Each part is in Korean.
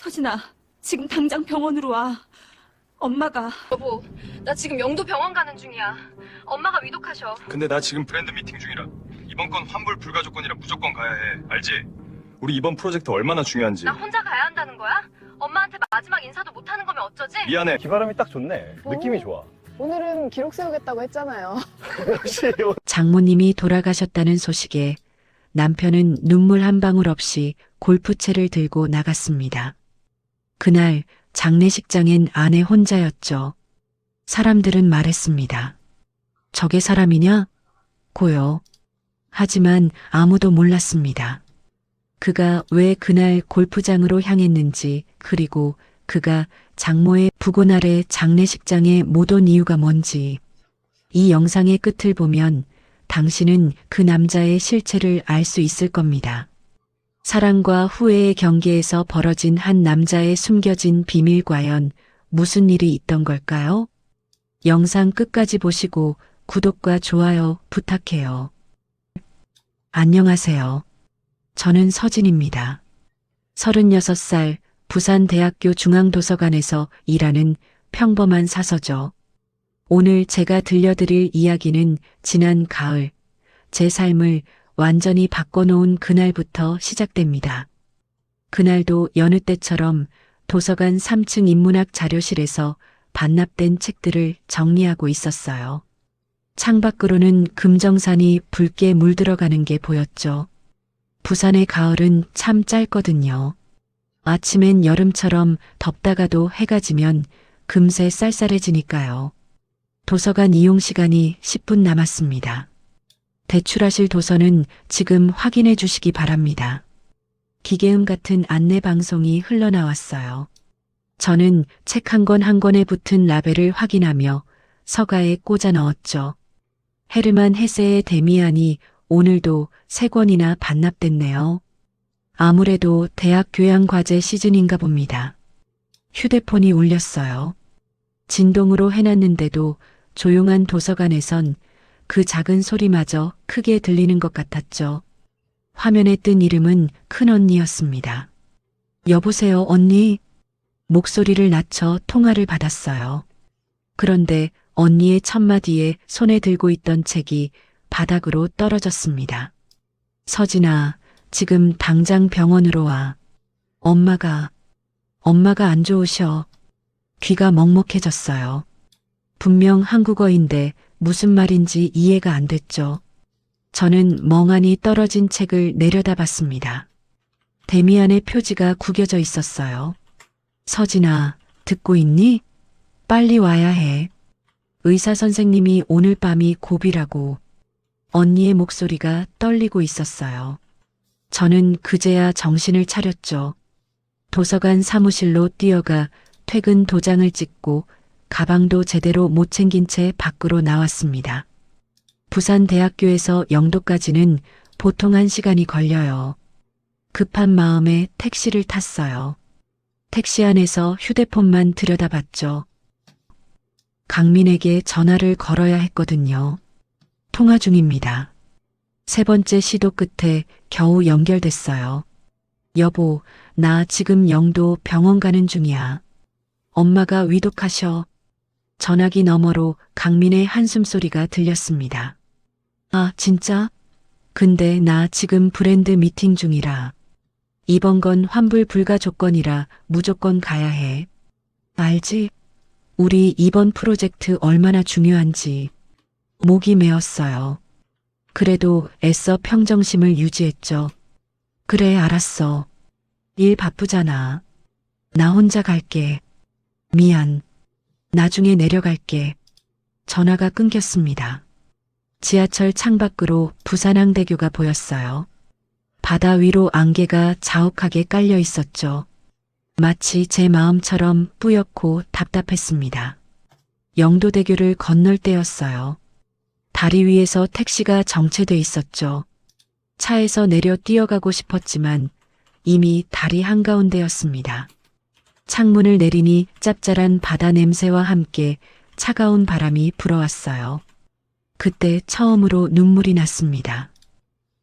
서진아, 지금 당장 병원으로 와. 엄마가. 여보, 나 지금 영도 병원 가는 중이야. 엄마가 위독하셔. 근데 나 지금 브랜드 미팅 중이라 이번 건 환불 불가 조건이라 무조건 가야 해. 알지? 우리 이번 프로젝트 얼마나 중요한지. 나 혼자 가야 한다는 거야? 엄마한테 마지막 인사도 못하는 거면 어쩌지? 미안해. 기바람이 딱 좋네. 느낌이 좋아. 오늘은 기록 세우겠다고 했잖아요. 역시 장모님이 돌아가셨다는 소식에 남편은 눈물 한 방울 없이 골프채를 들고 나갔습니다. 그날 장례식장엔 아내 혼자였죠. 사람들은 말했습니다. 저게 사람이냐? 고요. 하지만 아무도 몰랐습니다. 그가 왜 그날 골프장으로 향했는지, 그리고 그가 장모의 부고 아래 장례식장에 못 온 이유가 뭔지. 이 영상의 끝을 보면 당신은 그 남자의 실체를 알 수 있을 겁니다. 사랑과 후회의 경계에서 벌어진 한 남자의 숨겨진 비밀, 과연 무슨 일이 있던 걸까요? 영상 끝까지 보시고 구독과 좋아요 부탁해요. 안녕하세요. 저는 서진입니다. 36살 부산대학교 중앙도서관에서 일하는 평범한 사서죠. 오늘 제가 들려드릴 이야기는 지난 가을 제 삶을 완전히 바꿔놓은 그날부터 시작됩니다. 그날도 여느 때처럼 도서관 3층 인문학 자료실에서 반납된 책들을 정리하고 있었어요. 창밖으로는 금정산이 붉게 물들어가는 게 보였죠. 부산의 가을은 참 짧거든요. 아침엔 여름처럼 덥다가도 해가 지면 금세 쌀쌀해지니까요. 도서관 이용 시간이 10분 남았습니다. 대출하실 도서는 지금 확인해 주시기 바랍니다. 기계음 같은 안내 방송이 흘러나왔어요. 저는 책 한 권 한 권에 붙은 라벨을 확인하며 서가에 꽂아 넣었죠. 헤르만 헤세의 데미안이 오늘도 3권이나 반납됐네요. 아무래도 대학 교양과제 시즌인가 봅니다. 휴대폰이 울렸어요. 진동으로 해놨는데도 조용한 도서관에선 그 작은 소리마저 크게 들리는 것 같았죠. 화면에 뜬 이름은 큰언니였습니다. 여보세요, 언니? 목소리를 낮춰 통화를 받았어요. 그런데 언니의 첫마디에 손에 들고 있던 책이 바닥으로 떨어졌습니다. 서진아, 지금 당장 병원으로 와. 엄마가 안 좋으셔. 귀가 먹먹해졌어요. 분명 한국어인데 무슨 말인지 이해가 안 됐죠. 저는 멍하니 떨어진 책을 내려다봤습니다. 데미안의 표지가 구겨져 있었어요. 서진아, 듣고 있니? 빨리 와야 해. 의사 선생님이 오늘 밤이 고비라고. 언니의 목소리가 떨리고 있었어요. 저는 그제야 정신을 차렸죠. 도서관 사무실로 뛰어가 퇴근 도장을 찍고 가방도 제대로 못 챙긴 채 밖으로 나왔습니다. 부산대학교에서 영도까지는 보통 1시간이 걸려요. 급한 마음에 택시를 탔어요. 택시 안에서 휴대폰만 들여다봤죠. 강민에게 전화를 걸어야 했거든요. 통화 중입니다. 3번째 시도 끝에 겨우 연결됐어요. 여보, 나 지금 영도 병원 가는 중이야. 엄마가 위독하셔. 전화기 너머로 강민의 한숨소리가 들렸습니다. 아, 진짜? 근데 나 지금 브랜드 미팅 중이라. 이번 건 환불 불가 조건이라 무조건 가야 해. 알지? 우리 이번 프로젝트 얼마나 중요한지. 목이 메었어요. 그래도 애써 평정심을 유지했죠. 그래, 알았어. 일 바쁘잖아. 나 혼자 갈게. 미안. 나중에 내려갈게. 전화가 끊겼습니다. 지하철 창밖으로 부산항대교가 보였어요. 바다 위로 안개가 자욱하게 깔려 있었죠. 마치 제 마음처럼 뿌옇고 답답했습니다. 영도대교를 건널 때였어요. 다리 위에서 택시가 정체돼 있었죠. 차에서 내려 뛰어가고 싶었지만 이미 다리 한가운데였습니다. 창문을 내리니 짭짤한 바다 냄새와 함께 차가운 바람이 불어왔어요. 그때 처음으로 눈물이 났습니다.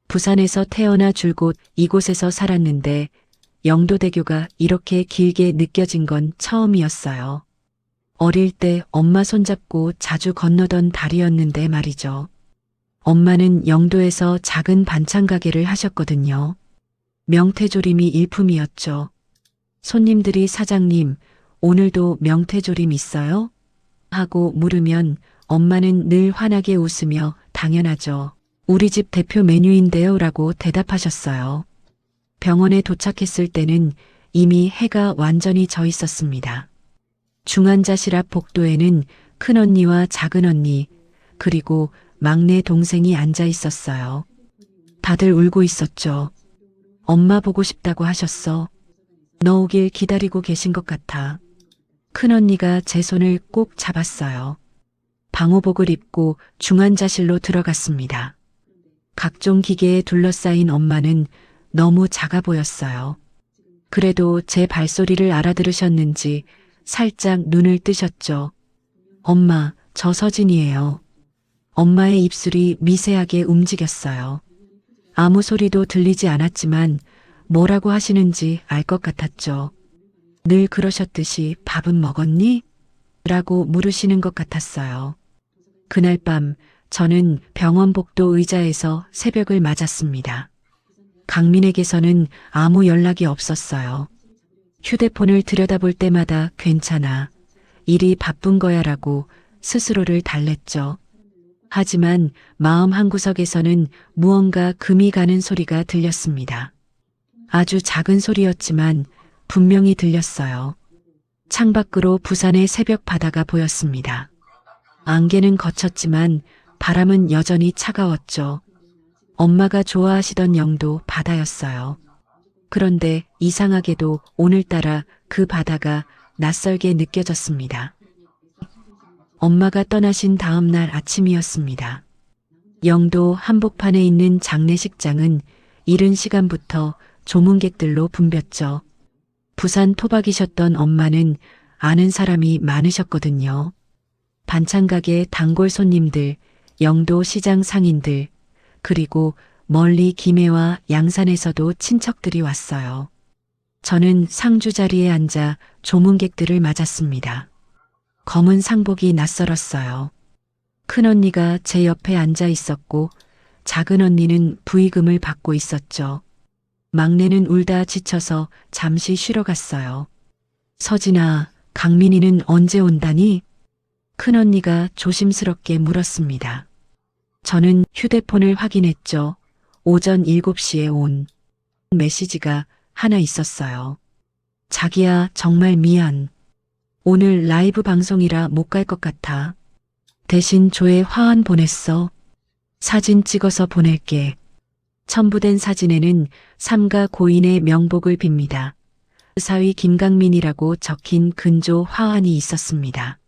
부산에서 태어나 줄곧 이곳에서 살았는데 영도대교가 이렇게 길게 느껴진 건 처음이었어요. 어릴 때 엄마 손잡고 자주 건너던 다리였는데 말이죠. 엄마는 영도에서 작은 반찬 가게를 하셨거든요. 명태조림이 일품이었죠. 손님들이 사장님, 오늘도 명태조림 있어요? 하고 물으면 엄마는 늘 환하게 웃으며 당연하죠. 우리 집 대표 메뉴인데요 라고 대답하셨어요. 병원에 도착했을 때는 이미 해가 완전히 져 있었습니다. 중환자실 앞 복도에는 큰언니와 작은언니, 그리고 막내 동생이 앉아 있었어요. 다들 울고 있었죠. 엄마 보고 싶다고 하셨어. 너 오길 기다리고 계신 것 같아. 큰언니가 제 손을 꼭 잡았어요. 방호복을 입고 중환자실로 들어갔습니다. 각종 기계에 둘러싸인 엄마는 너무 작아 보였어요. 그래도 제 발소리를 알아들으셨는지 살짝 눈을 뜨셨죠. 엄마, 저 서진이에요. 엄마의 입술이 미세하게 움직였어요. 아무 소리도 들리지 않았지만 뭐라고 하시는지 알 것 같았죠. 늘 그러셨듯이 밥은 먹었니? 라고 물으시는 것 같았어요. 그날 밤 저는 병원 복도 의자에서 새벽을 맞았습니다. 강민에게서는 아무 연락이 없었어요. 휴대폰을 들여다볼 때마다 괜찮아. 일이 바쁜 거야 라고 스스로를 달랬죠. 하지만 마음 한구석에서는 무언가 금이 가는 소리가 들렸습니다. 아주 작은 소리였지만 분명히 들렸어요. 창밖으로 부산의 새벽 바다가 보였습니다. 안개는 걷혔지만 바람은 여전히 차가웠죠. 엄마가 좋아하시던 영도 바다였어요. 그런데 이상하게도 오늘따라 그 바다가 낯설게 느껴졌습니다. 엄마가 떠나신 다음 날 아침이었습니다. 영도 한복판에 있는 장례식장은 이른 시간부터 조문객들로 붐볐죠. 부산 토박이셨던 엄마는 아는 사람이 많으셨거든요. 반찬가게 단골 손님들, 영도 시장 상인들, 그리고 멀리 김해와 양산에서도 친척들이 왔어요. 저는 상주 자리에 앉아 조문객들을 맞았습니다. 검은 상복이 낯설었어요. 큰언니가 제 옆에 앉아 있었고 작은언니는 부의금을 받고 있었죠. 막내는 울다 지쳐서 잠시 쉬러 갔어요. 서진아, 강민이는 언제 온다니? 큰언니가 조심스럽게 물었습니다. 저는 휴대폰을 확인했죠. 오전 7시에 온 메시지가 하나 있었어요. 자기야, 정말 미안. 오늘 라이브 방송이라 못 갈 것 같아. 대신 조에 화환 보냈어. 사진 찍어서 보낼게. 첨부된 사진에는 삼가 고인의 명복을 빕니다. 사위 김강민이라고 적힌 근조 화환이 있었습니다.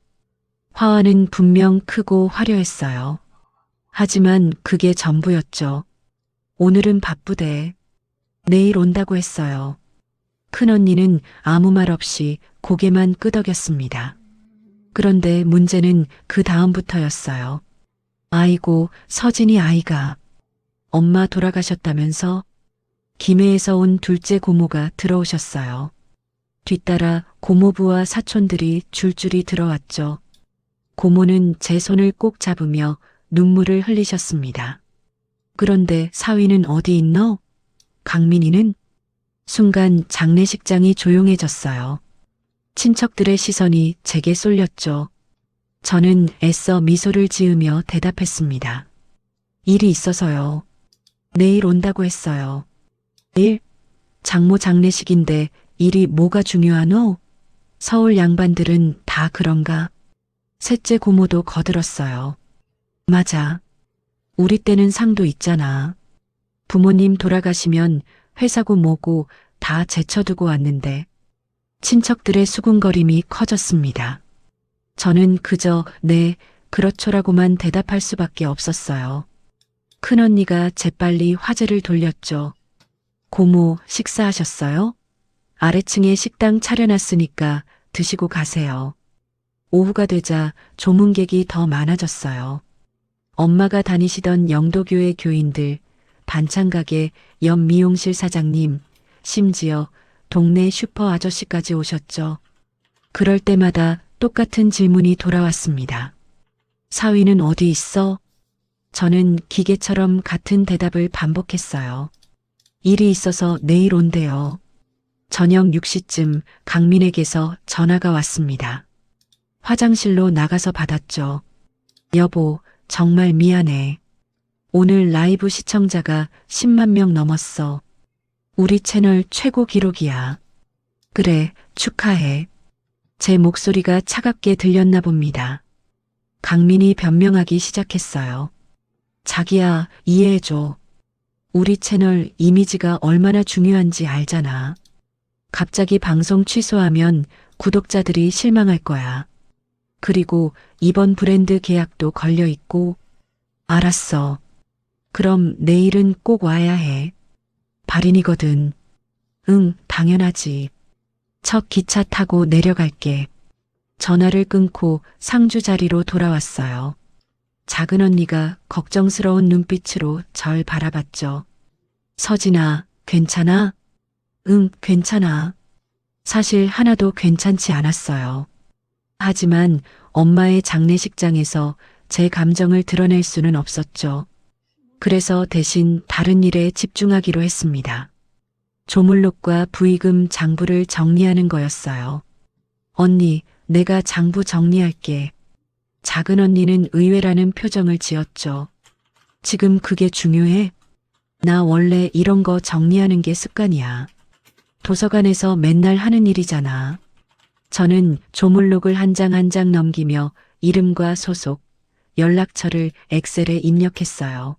화환은 분명 크고 화려했어요. 하지만 그게 전부였죠. 오늘은 바쁘대. 내일 온다고 했어요. 큰언니는 아무 말 없이 고개만 끄덕였습니다. 그런데 문제는 그 다음부터였어요. 아이고, 서진이 아이가. 엄마 돌아가셨다면서? 김해에서 온 둘째 고모가 들어오셨어요. 뒤따라 고모부와 사촌들이 줄줄이 들어왔죠. 고모는 제 손을 꼭 잡으며 눈물을 흘리셨습니다. 그런데 사위는 어디 있노? 강민이는? 순간 장례식장이 조용해졌어요. 친척들의 시선이 제게 쏠렸죠. 저는 애써 미소를 지으며 대답했습니다. 일이 있어서요. 내일 온다고 했어요. 내일? 장모 장례식인데 일이 뭐가 중요하노? 서울 양반들은 다 그런가? 셋째 고모도 거들었어요. 맞아. 우리 때는 상도 있잖아. 부모님 돌아가시면 회사고 뭐고 다 제쳐두고 왔는데 친척들의 수군거림이 커졌습니다. 저는 그저 네, 그렇죠라고만 대답할 수밖에 없었어요. 큰언니가 재빨리 화제를 돌렸죠. 고모, 식사하셨어요? 아래층에 식당 차려놨으니까 드시고 가세요. 오후가 되자 조문객이 더 많아졌어요. 엄마가 다니시던 영도교회 교인들, 반찬가게 옆 미용실 사장님, 심지어 동네 슈퍼 아저씨까지 오셨죠. 그럴 때마다 똑같은 질문이 돌아왔습니다. 사위는 어디 있어? 저는 기계처럼 같은 대답을 반복했어요. 일이 있어서 내일 온대요. 저녁 6시쯤 강민에게서 전화가 왔습니다. 화장실로 나가서 받았죠. 여보, 정말 미안해. 오늘 라이브 시청자가 10만 명 넘었어. 우리 채널 최고 기록이야. 그래, 축하해. 제 목소리가 차갑게 들렸나 봅니다. 강민이 변명하기 시작했어요. 자기야, 이해해줘. 우리 채널 이미지가 얼마나 중요한지 알잖아. 갑자기 방송 취소하면 구독자들이 실망할 거야. 그리고 이번 브랜드 계약도 걸려 있고. 알았어. 그럼 내일은 꼭 와야 해. 발인이거든. 응, 당연하지. 첫 기차 타고 내려갈게. 전화를 끊고 상주 자리로 돌아왔어요. 작은 언니가 걱정스러운 눈빛으로 절 바라봤죠. 서진아, 괜찮아? 응, 괜찮아. 사실 하나도 괜찮지 않았어요. 하지만 엄마의 장례식장에서 제 감정을 드러낼 수는 없었죠. 그래서 대신 다른 일에 집중하기로 했습니다. 조물록과 부의금 장부를 정리하는 거였어요. 언니, 내가 장부 정리할게. 작은 언니는 의외라는 표정을 지었죠. 지금 그게 중요해? 나 원래 이런 거 정리하는 게 습관이야. 도서관에서 맨날 하는 일이잖아. 저는 조물록을 한 장 한 장 넘기며 이름과 소속, 연락처를 엑셀에 입력했어요.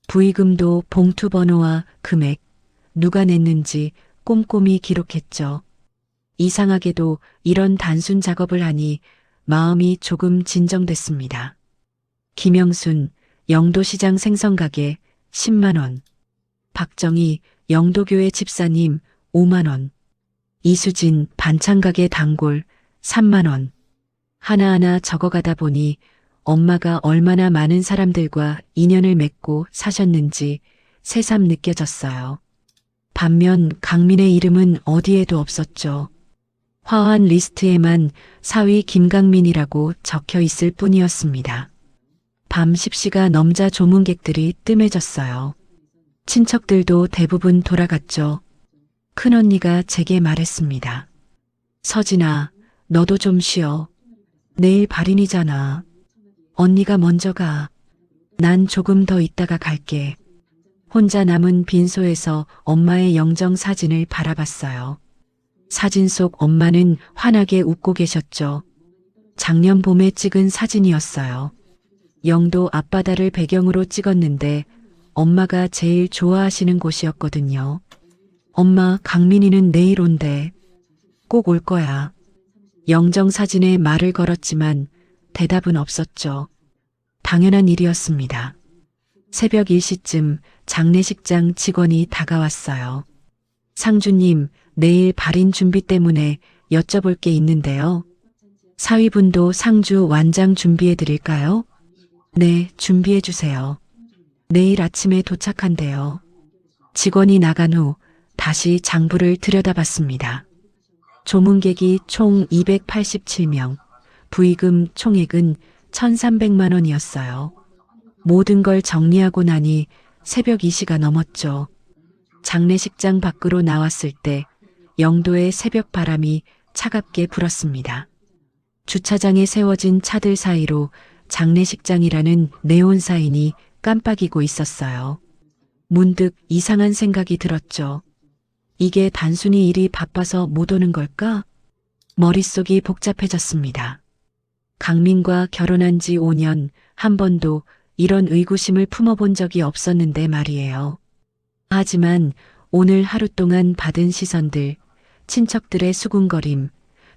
부의금도 봉투 번호와 금액, 누가 냈는지 꼼꼼히 기록했죠. 이상하게도 이런 단순 작업을 하니 마음이 조금 진정됐습니다. 김영순, 영도시장 생선가게 10만 원. 박정희, 영도교회 집사님 5만 원. 이수진, 반찬가게 단골 3만 원. 하나하나 적어가다 보니 엄마가 얼마나 많은 사람들과 인연을 맺고 사셨는지 새삼 느껴졌어요. 반면 강민의 이름은 어디에도 없었죠. 화환 리스트에만 사위 김강민이라고 적혀 있을 뿐이었습니다. 밤 10시가 넘자 조문객들이 뜸해졌어요. 친척들도 대부분 돌아갔죠. 큰언니가 제게 말했습니다. 서진아, 너도 좀 쉬어. 내일 발인이잖아. 언니가 먼저 가. 난 조금 더 있다가 갈게. 혼자 남은 빈소에서 엄마의 영정 사진을 바라봤어요. 사진 속 엄마는 환하게 웃고 계셨죠. 작년 봄에 찍은 사진이었어요. 영도 앞바다를 배경으로 찍었는데 엄마가 제일 좋아하시는 곳이었거든요. 엄마, 강민이는 내일 온대. 꼭 올 거야. 영정 사진에 말을 걸었지만 대답은 없었죠. 당연한 일이었습니다. 새벽 1시쯤 장례식장 직원이 다가왔어요. 상주님, 내일 발인 준비 때문에 여쭤볼 게 있는데요. 사위분도 상주 완장 준비해 드릴까요? 네, 준비해 주세요. 내일 아침에 도착한대요. 직원이 나간 후 다시 장부를 들여다봤습니다. 조문객이 총 287명, 부의금 총액은 1,300만 원이었어요. 모든 걸 정리하고 나니 새벽 2시가 넘었죠. 장례식장 밖으로 나왔을 때 영도의 새벽 바람이 차갑게 불었습니다. 주차장에 세워진 차들 사이로 장례식장이라는 네온 사인이 깜빡이고 있었어요. 문득 이상한 생각이 들었죠. 이게 단순히 일이 바빠서 못 오는 걸까? 머릿속이 복잡해졌습니다. 강민과 결혼한 지 5년 한 번도 이런 의구심을 품어본 적이 없었는데 말이에요. 하지만 오늘 하루 동안 받은 시선들, 친척들의 수군거림,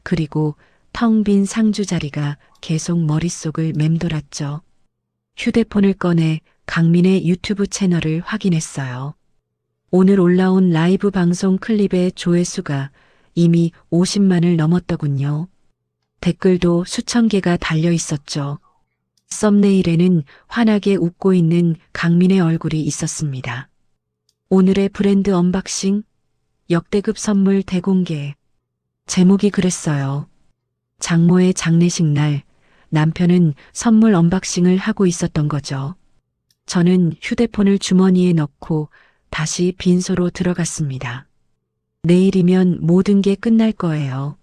그리고 텅 빈 상주 자리가 계속 머릿속을 맴돌았죠. 휴대폰을 꺼내 강민의 유튜브 채널을 확인했어요. 오늘 올라온 라이브 방송 클립의 조회수가 이미 50만을 넘었더군요. 댓글도 수천 개가 달려 있었죠. 썸네일에는 환하게 웃고 있는 강민의 얼굴이 있었습니다. 오늘의 브랜드 언박싱? 역대급 선물 대공개. 제목이 그랬어요. 장모의 장례식 날 남편은 선물 언박싱을 하고 있었던 거죠. 저는 휴대폰을 주머니에 넣고 다시 빈소로 들어갔습니다. 내일이면 모든 게 끝날 거예요.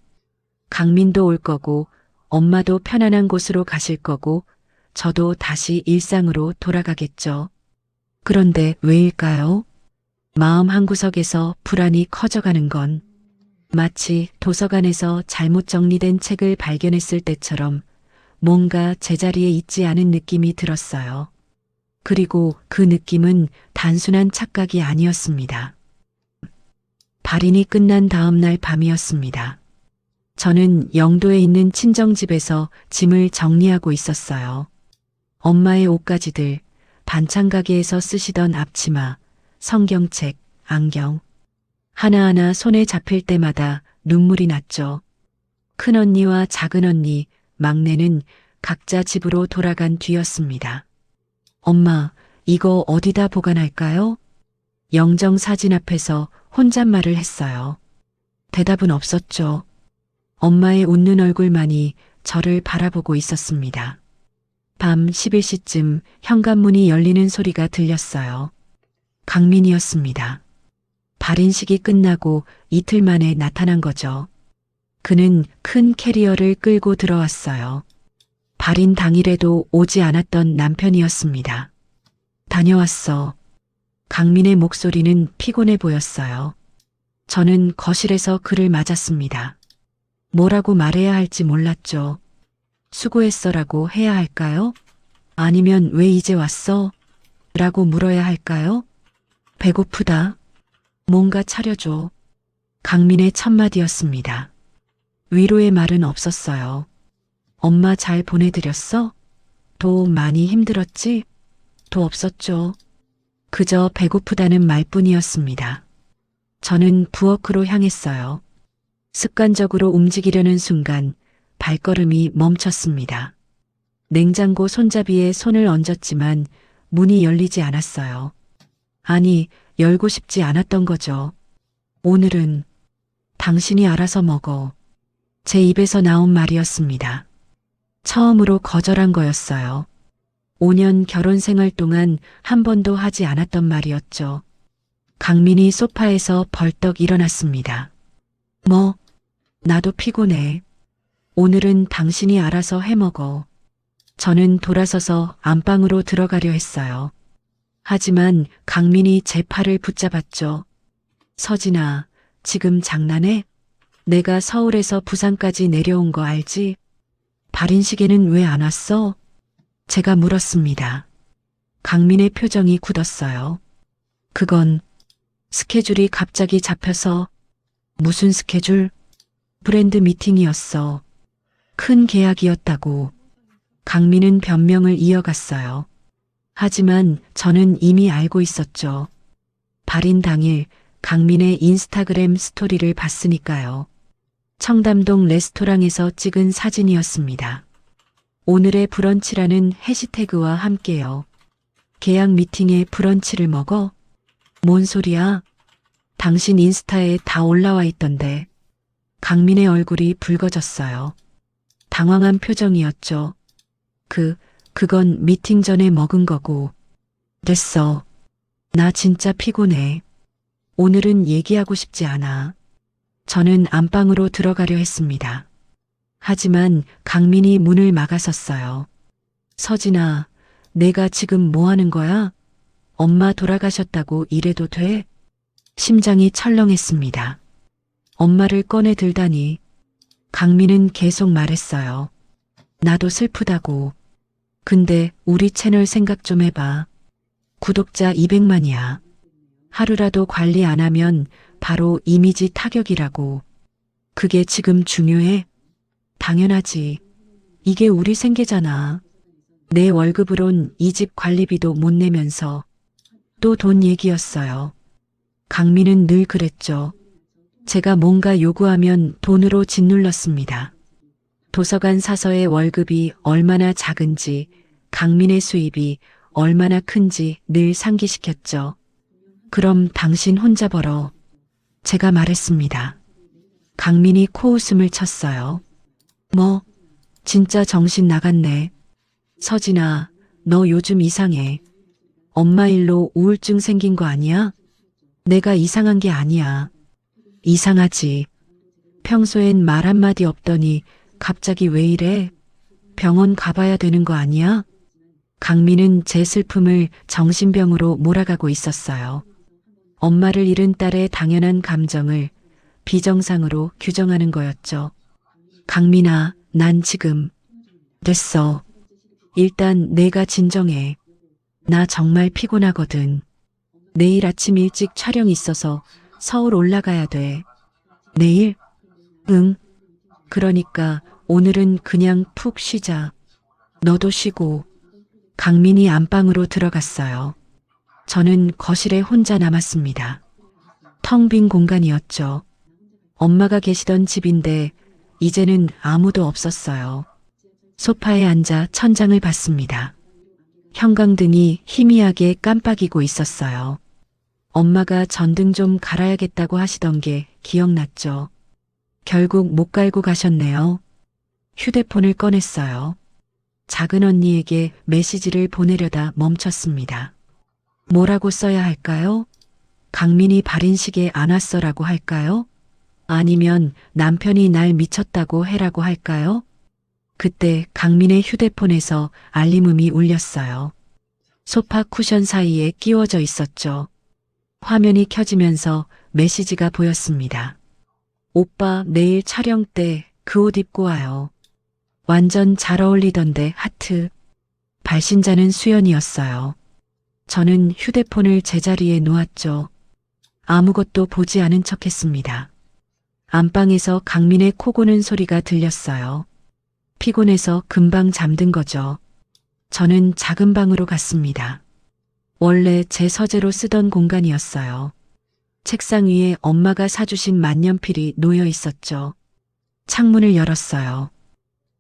강민도 올 거고 엄마도 편안한 곳으로 가실 거고 저도 다시 일상으로 돌아가겠죠. 그런데 왜일까요? 마음 한구석에서 불안이 커져가는 건 마치 도서관에서 잘못 정리된 책을 발견했을 때처럼 뭔가 제자리에 있지 않은 느낌이 들었어요. 그리고 그 느낌은 단순한 착각이 아니었습니다. 발인이 끝난 다음 날 밤이었습니다. 저는 영도에 있는 친정집에서 짐을 정리하고 있었어요. 엄마의 옷가지들, 반찬 가게에서 쓰시던 앞치마, 성경책, 안경. 하나하나 손에 잡힐 때마다 눈물이 났죠. 큰언니와 작은언니, 막내는 각자 집으로 돌아간 뒤였습니다. 엄마, 이거 어디다 보관할까요? 영정 사진 앞에서 혼잣말을 했어요. 대답은 없었죠. 엄마의 웃는 얼굴만이 저를 바라보고 있었습니다. 밤 11시쯤 현관문이 열리는 소리가 들렸어요. 강민이었습니다. 발인식이 끝나고 이틀 만에 나타난 거죠. 그는 큰 캐리어를 끌고 들어왔어요. 발인 당일에도 오지 않았던 남편이었습니다. 다녀왔어. 강민의 목소리는 피곤해 보였어요. 저는 거실에서 그를 맞았습니다. 뭐라고 말해야 할지 몰랐죠. 수고했어라고 해야 할까요? 아니면 왜 이제 왔어? 라고 물어야 할까요? 배고프다. 뭔가 차려줘. 강민의 첫마디였습니다. 위로의 말은 없었어요. 엄마 잘 보내드렸어? 도 많이 힘들었지? 도 없었죠. 그저 배고프다는 말뿐이었습니다. 저는 부엌으로 향했어요. 습관적으로 움직이려는 순간 발걸음이 멈췄습니다. 냉장고 손잡이에 손을 얹었지만 문이 열리지 않았어요. 아니, 열고 싶지 않았던 거죠. 오늘은 당신이 알아서 먹어. 제 입에서 나온 말이었습니다. 처음으로 거절한 거였어요. 5년 결혼 생활 동안 한 번도 하지 않았던 말이었죠. 강민이 소파에서 벌떡 일어났습니다. 뭐, 나도 피곤해. 오늘은 당신이 알아서 해먹어. 저는 돌아서서 안방으로 들어가려 했어요. 하지만 강민이 제 팔을 붙잡았죠. 서진아, 지금 장난해? 내가 서울에서 부산까지 내려온 거 알지? 발인식에는 왜 안 왔어? 제가 물었습니다. 강민의 표정이 굳었어요. 그건 스케줄이 갑자기 잡혀서. 무슨 스케줄? 브랜드 미팅이었어. 큰 계약이었다고. 강민은 변명을 이어갔어요. 하지만 저는 이미 알고 있었죠. 발인 당일 강민의 인스타그램 스토리를 봤으니까요. 청담동 레스토랑에서 찍은 사진이었습니다. 오늘의 브런치라는 해시태그와 함께요. 계약 미팅에 브런치를 먹어? 뭔 소리야? 당신 인스타에 다 올라와 있던데. 강민의 얼굴이 붉어졌어요. 당황한 표정이었죠. 그건 미팅 전에 먹은 거고. 됐어. 나 진짜 피곤해. 오늘은 얘기하고 싶지 않아. 저는 안방으로 들어가려 했습니다. 하지만 강민이 문을 막아섰어요. 서진아, 내가 지금 뭐 하는 거야? 엄마 돌아가셨다고 이래도 돼? 심장이 철렁했습니다. 엄마를 꺼내 들다니. 강민은 계속 말했어요. 나도 슬프다고. 근데 우리 채널 생각 좀 해봐. 구독자 200만이야. 하루라도 관리 안 하면 바로 이미지 타격이라고. 그게 지금 중요해? 당연하지. 이게 우리 생계잖아. 내 월급으론 이 집 관리비도 못 내면서. 또 돈 얘기였어요. 강민은 늘 그랬죠. 제가 뭔가 요구하면 돈으로 짓눌렀습니다. 도서관 사서의 월급이 얼마나 작은지, 강민의 수입이 얼마나 큰지 늘 상기시켰죠. 그럼 당신 혼자 벌어. 제가 말했습니다. 강민이 코웃음을 쳤어요. 뭐, 진짜 정신 나갔네. 서진아, 너 요즘 이상해. 엄마 일로 우울증 생긴 거 아니야? 내가 이상한 게 아니야. 이상하지. 평소엔 말 한마디 없더니 갑자기 왜 이래? 병원 가봐야 되는 거 아니야? 강민은 제 슬픔을 정신병으로 몰아가고 있었어요. 엄마를 잃은 딸의 당연한 감정을 비정상으로 규정하는 거였죠. 강민아, 난 지금 됐어. 일단 내가 진정해. 나 정말 피곤하거든. 내일 아침 일찍 촬영 있어서 서울 올라가야 돼. 내일? 응. 그러니까 오늘은 그냥 푹 쉬자. 너도 쉬고. 강민이 안방으로 들어갔어요. 저는 거실에 혼자 남았습니다. 텅 빈 공간이었죠. 엄마가 계시던 집인데 이제는 아무도 없었어요. 소파에 앉아 천장을 봤습니다. 형광등이 희미하게 깜빡이고 있었어요. 엄마가 전등 좀 갈아야겠다고 하시던 게 기억났죠. 결국 못 갈고 가셨네요. 휴대폰을 꺼냈어요. 작은 언니에게 메시지를 보내려다 멈췄습니다. 뭐라고 써야 할까요? 강민이 발인 시계 안 왔어라고 할까요? 아니면 남편이 날 미쳤다고 해라고 할까요? 그때 강민의 휴대폰에서 알림음이 울렸어요. 소파 쿠션 사이에 끼워져 있었죠. 화면이 켜지면서 메시지가 보였습니다. 오빠 내일 촬영 때 그 옷 입고 와요. 완전 잘 어울리던데 하트. 발신자는 수연이었어요. 저는 휴대폰을 제자리에 놓았죠. 아무것도 보지 않은 척했습니다. 안방에서 강민의 코 고는 소리가 들렸어요. 피곤해서 금방 잠든 거죠. 저는 작은 방으로 갔습니다. 원래 제 서재로 쓰던 공간이었어요. 책상 위에 엄마가 사주신 만년필이 놓여 있었죠. 창문을 열었어요.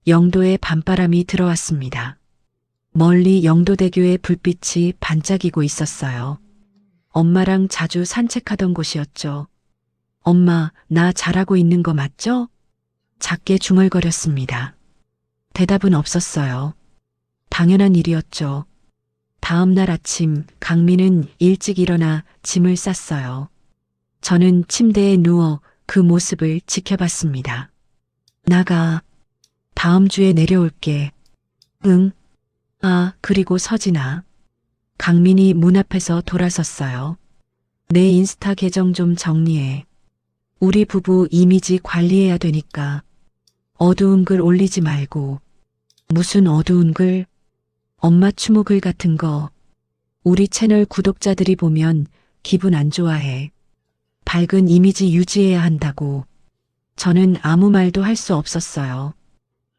영도의 밤바람이 들어왔습니다. 멀리 영도대교의 불빛이 반짝이고 있었어요. 엄마랑 자주 산책하던 곳이었죠. 엄마, 나 잘하고 있는 거 맞죠? 작게 중얼거렸습니다. 대답은 없었어요. 당연한 일이었죠. 다음 날 아침 강민은 일찍 일어나 짐을 쌌어요. 저는 침대에 누워 그 모습을 지켜봤습니다. 나가. 다음 주에 내려올게. 응. 아, 그리고 서진아. 강민이 문 앞에서 돌아섰어요. 내 인스타 계정 좀 정리해. 우리 부부 이미지 관리해야 되니까. 어두운 글 올리지 말고. 무슨 어두운 글? 엄마 추모 글 같은 거. 우리 채널 구독자들이 보면 기분 안 좋아해. 밝은 이미지 유지해야 한다고. 저는 아무 말도 할 수 없었어요.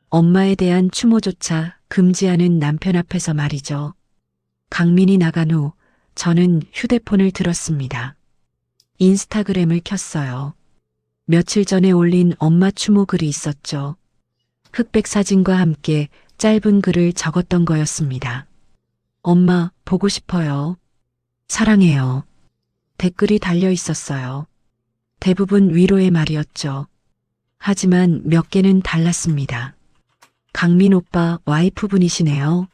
엄마에 대한 추모조차 금지하는 남편 앞에서 말이죠. 강민이 나간 후 저는 휴대폰을 들었습니다. 인스타그램을 켰어요. 며칠 전에 올린 엄마 추모 글이 있었죠. 흑백 사진과 함께 짧은 글을 적었던 거였습니다. 엄마, 보고 싶어요. 사랑해요. 댓글이 달려 있었어요. 대부분 위로의 말이었죠. 하지만 몇 개는 달랐습니다. 강민 오빠 와이프분이시네요.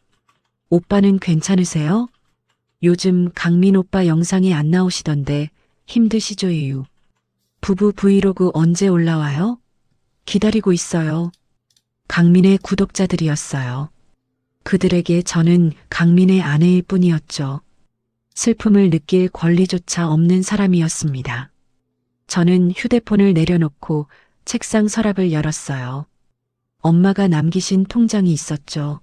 오빠는 괜찮으세요? 요즘 강민 오빠 영상이 안 나오시던데 힘드시죠, 유유. 부부 브이로그 언제 올라와요? 기다리고 있어요. 강민의 구독자들이었어요. 그들에게 저는 강민의 아내일 뿐이었죠. 슬픔을 느낄 권리조차 없는 사람이었습니다. 저는 휴대폰을 내려놓고 책상 서랍을 열었어요. 엄마가 남기신 통장이 있었죠.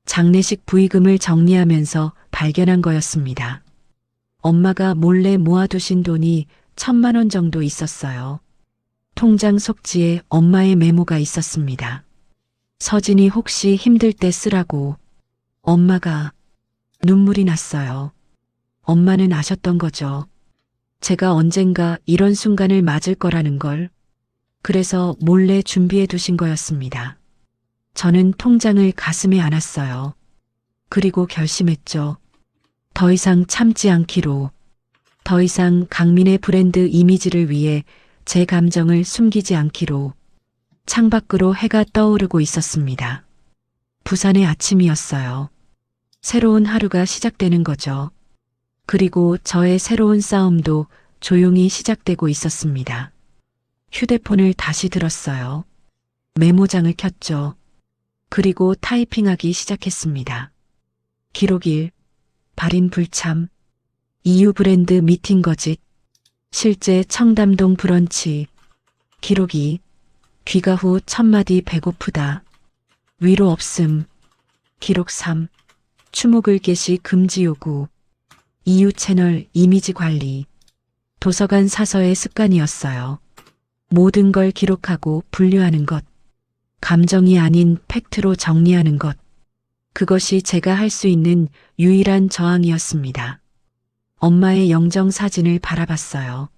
장례식 부의금을 정리하면서 발견한 거였습니다. 엄마가 몰래 모아두신 돈이 1,000만 원 정도 있었어요. 통장 속지에 엄마의 메모가 있었습니다. 서진이 혹시 힘들 때 쓰라고. 엄마가. 눈물이 났어요. 엄마는 아셨던 거죠. 제가 언젠가 이런 순간을 맞을 거라는 걸. 그래서 몰래 준비해 두신 거였습니다. 저는 통장을 가슴에 안았어요. 그리고 결심했죠. 더 이상 참지 않기로. 더 이상 강민의 브랜드 이미지를 위해 제 감정을 숨기지 않기로 창밖으로 해가 떠오르고 있었습니다. 부산의 아침이었어요. 새로운 하루가 시작되는 거죠. 그리고 저의 새로운 싸움도 조용히 시작되고 있었습니다. 휴대폰을 다시 들었어요. 메모장을 켰죠. 그리고 타이핑하기 시작했습니다. 기록 1. 발인 불참. EU 브랜드 미팅 거짓. 실제 청담동 브런치. 기록 2. 귀가 후 첫마디 배고프다. 위로 없음. 기록 3. 추모글 게시 금지 요구. EU 채널 이미지 관리. 도서관 사서의 습관이었어요. 모든 걸 기록하고 분류하는 것. 감정이 아닌 팩트로 정리하는 것. 그것이 제가 할 수 있는 유일한 저항이었습니다. 엄마의 영정 사진을 바라봤어요.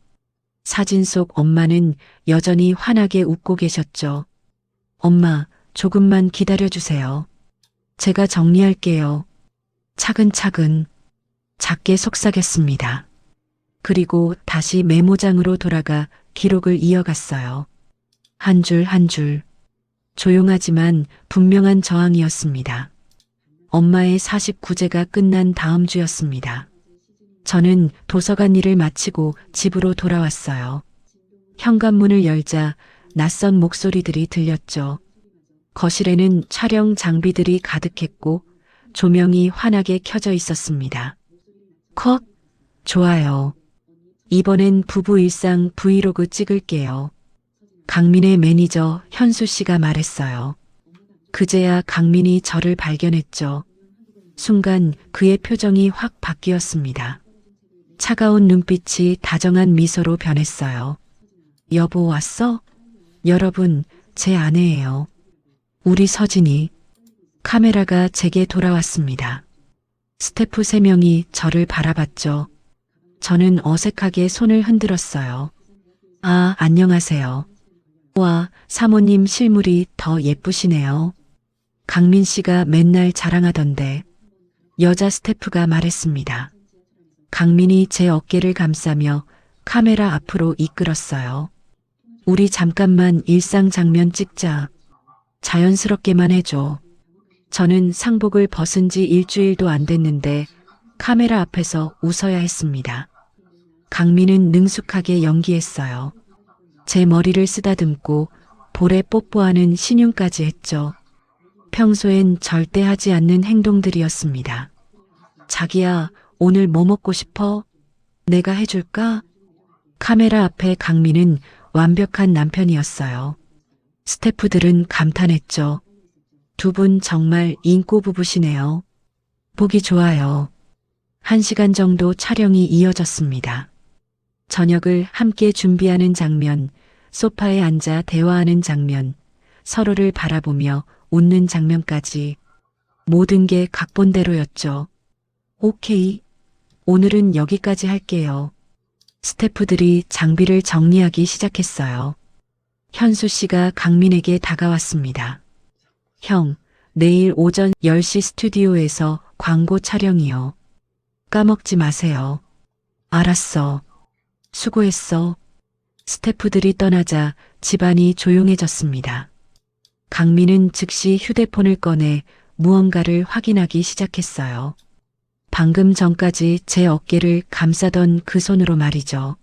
사진 속 엄마는 여전히 환하게 웃고 계셨죠. 엄마, 조금만 기다려주세요. 제가 정리할게요. 차근차근, 작게 속삭였습니다. 그리고 다시 메모장으로 돌아가 기록을 이어갔어요. 한 줄 한 줄. 조용하지만 분명한 저항이었습니다. 엄마의 49제가 끝난 다음 주였습니다. 저는 도서관 일을 마치고 집으로 돌아왔어요. 현관문을 열자 낯선 목소리들이 들렸죠. 거실에는 촬영 장비들이 가득했고 조명이 환하게 켜져 있었습니다. 컷? 좋아요. 이번엔 부부 일상 브이로그 찍을게요. 강민의 매니저 현수 씨가 말했어요. 그제야 강민이 저를 발견했죠. 순간 그의 표정이 확 바뀌었습니다. 차가운 눈빛이 다정한 미소로 변했어요. 여보 왔어? 여러분, 제 아내예요. 우리 서진이. 카메라가 제게 돌아왔습니다. 스태프 3명이 저를 바라봤죠. 저는 어색하게 손을 흔들었어요. 아, 안녕하세요. 와, 사모님 실물이 더 예쁘시네요. 강민 씨가 맨날 자랑하던데. 여자 스태프가 말했습니다. 강민이 제 어깨를 감싸며 카메라 앞으로 이끌었어요. 우리 잠깐만 일상 장면 찍자. 자연스럽게만 해줘. 저는 상복을 벗은 지 일주일도 안 됐는데 카메라 앞에서 웃어야 했습니다. 강민은 능숙하게 연기했어요. 제 머리를 쓰다듬고 볼에 뽀뽀하는 신용까지 했죠. 평소엔 절대 하지 않는 행동들이었습니다. 자기야, 오늘 뭐 먹고 싶어? 내가 해줄까? 카메라 앞에 강민은 완벽한 남편이었어요. 스태프들은 감탄했죠. 두 분 정말 인꼬 부부시네요. 보기 좋아요. 1시간 정도 촬영이 이어졌습니다. 저녁을 함께 준비하는 장면, 소파에 앉아 대화하는 장면, 서로를 바라보며 웃는 장면까지 모든 게 각본대로였죠. 오케이. 오늘은 여기까지 할게요. 스태프들이 장비를 정리하기 시작했어요. 현수 씨가 강민에게 다가왔습니다. 형, 내일 오전 10시 스튜디오에서 광고 촬영이요. 까먹지 마세요. 알았어. 수고했어. 스태프들이 떠나자 집안이 조용해졌습니다. 강민은 즉시 휴대폰을 꺼내 무언가를 확인하기 시작했어요. 방금 전까지 제 어깨를 감싸던 그 손으로 말이죠.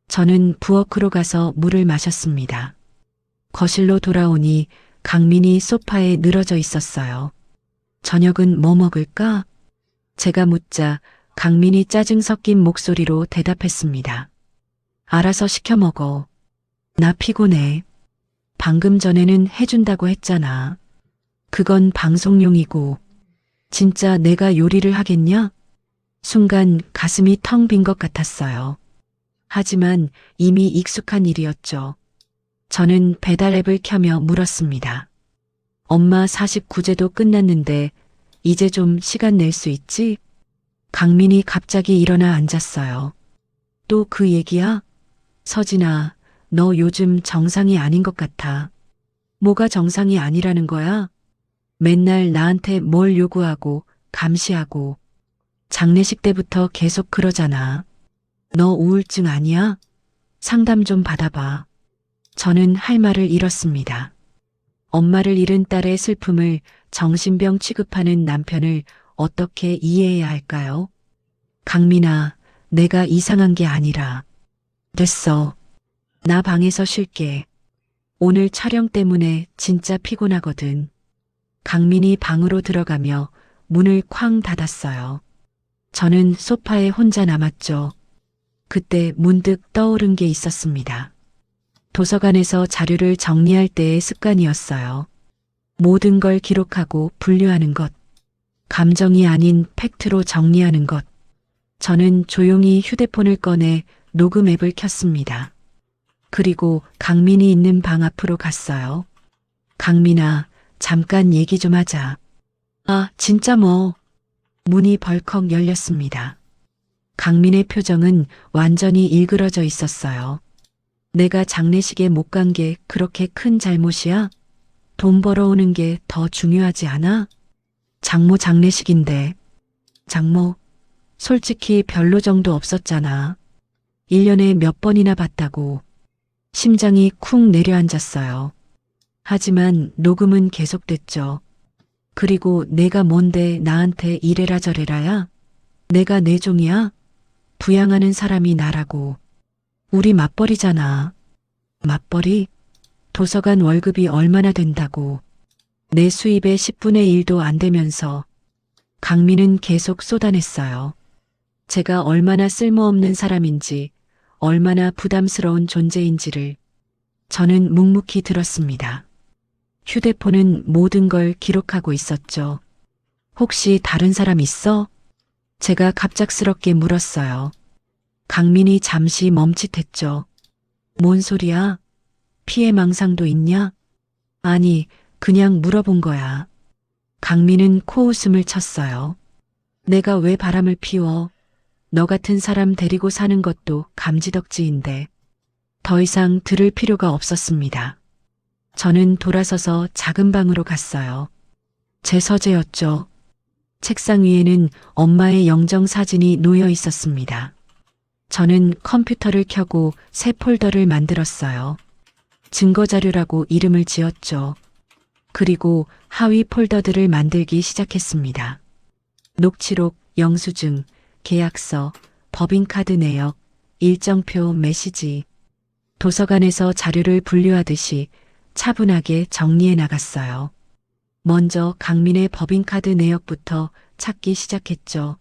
저는 부엌으로 가서 물을 마셨습니다. 거실로 돌아오니 강민이 소파에 늘어져 있었어요. 저녁은 뭐 먹을까? 제가 묻자 강민이 짜증 섞인 목소리로 대답했습니다. 알아서 시켜 먹어. 나 피곤해. 방금 전에는 해준다고 했잖아. 그건 방송용이고. 진짜 내가 요리를 하겠냐? 순간 가슴이 텅 빈 것 같았어요. 하지만 이미 익숙한 일이었죠. 저는 배달 앱을 켜며 물었습니다. 엄마 49제도 끝났는데 이제 좀 시간 낼 수 있지? 강민이 갑자기 일어나 앉았어요. 또 그 얘기야? 서진아, 너 요즘 정상이 아닌 것 같아. 뭐가 정상이 아니라는 거야? 맨날 나한테 뭘 요구하고 감시하고 장례식 때부터 계속 그러잖아. 너 우울증 아니야? 상담 좀 받아봐. 저는 할 말을 잃었습니다. 엄마를 잃은 딸의 슬픔을 정신병 취급하는 남편을 어떻게 이해해야 할까요? 강민아, 내가 이상한 게 아니라. 됐어. 나 방에서 쉴게. 오늘 촬영 때문에 진짜 피곤하거든. 강민이 방으로 들어가며 문을 쾅 닫았어요. 저는 소파에 혼자 남았죠. 그때 문득 떠오른 게 있었습니다. 도서관에서 자료를 정리할 때의 습관이었어요. 모든 걸 기록하고 분류하는 것. 감정이 아닌 팩트로 정리하는 것. 저는 조용히 휴대폰을 꺼내 녹음 앱을 켰습니다. 그리고 강민이 있는 방 앞으로 갔어요. 강민아, 잠깐 얘기 좀 하자. 아, 진짜 뭐. 문이 벌컥 열렸습니다. 강민의 표정은 완전히 일그러져 있었어요. 내가 장례식에 못 간 게 그렇게 큰 잘못이야? 돈 벌어오는 게 더 중요하지 않아? 장모 장례식인데. 장모, 솔직히 별로 정도 없었잖아. 1년에 몇 번이나 봤다고. 심장이 쿵 내려앉았어요. 하지만 녹음은 계속됐죠. 그리고 내가 뭔데 나한테 이래라 저래라야? 내가 내 종이야? 부양하는 사람이 나라고. 우리 맞벌이잖아. 맞벌이? 도서관 월급이 얼마나 된다고. 내 수입의 10분의 1도 안 되면서. 강민은 계속 쏟아냈어요. 제가 얼마나 쓸모없는 사람인지, 얼마나 부담스러운 존재인지를. 저는 묵묵히 들었습니다. 휴대폰은 모든 걸 기록하고 있었죠. 혹시 다른 사람 있어? 제가 갑작스럽게 물었어요. 강민이 잠시 멈칫했죠. 뭔 소리야? 피해망상도 있냐? 아니, 그냥 물어본 거야. 강민은 코웃음을 쳤어요. 내가 왜 바람을 피워? 너 같은 사람 데리고 사는 것도 감지덕지인데. 더 이상 들을 필요가 없었습니다. 저는 돌아서서 작은 방으로 갔어요. 제 서재였죠. 책상 위에는 엄마의 영정 사진이 놓여 있었습니다. 저는 컴퓨터를 켜고 새 폴더를 만들었어요. 증거자료라고 이름을 지었죠. 그리고 하위 폴더들을 만들기 시작했습니다. 녹취록, 영수증, 계약서, 법인카드 내역, 일정표, 메시지. 도서관에서 자료를 분류하듯이 차분하게 정리해 나갔어요. 먼저 강민의 법인카드 내역부터 찾기 시작했죠.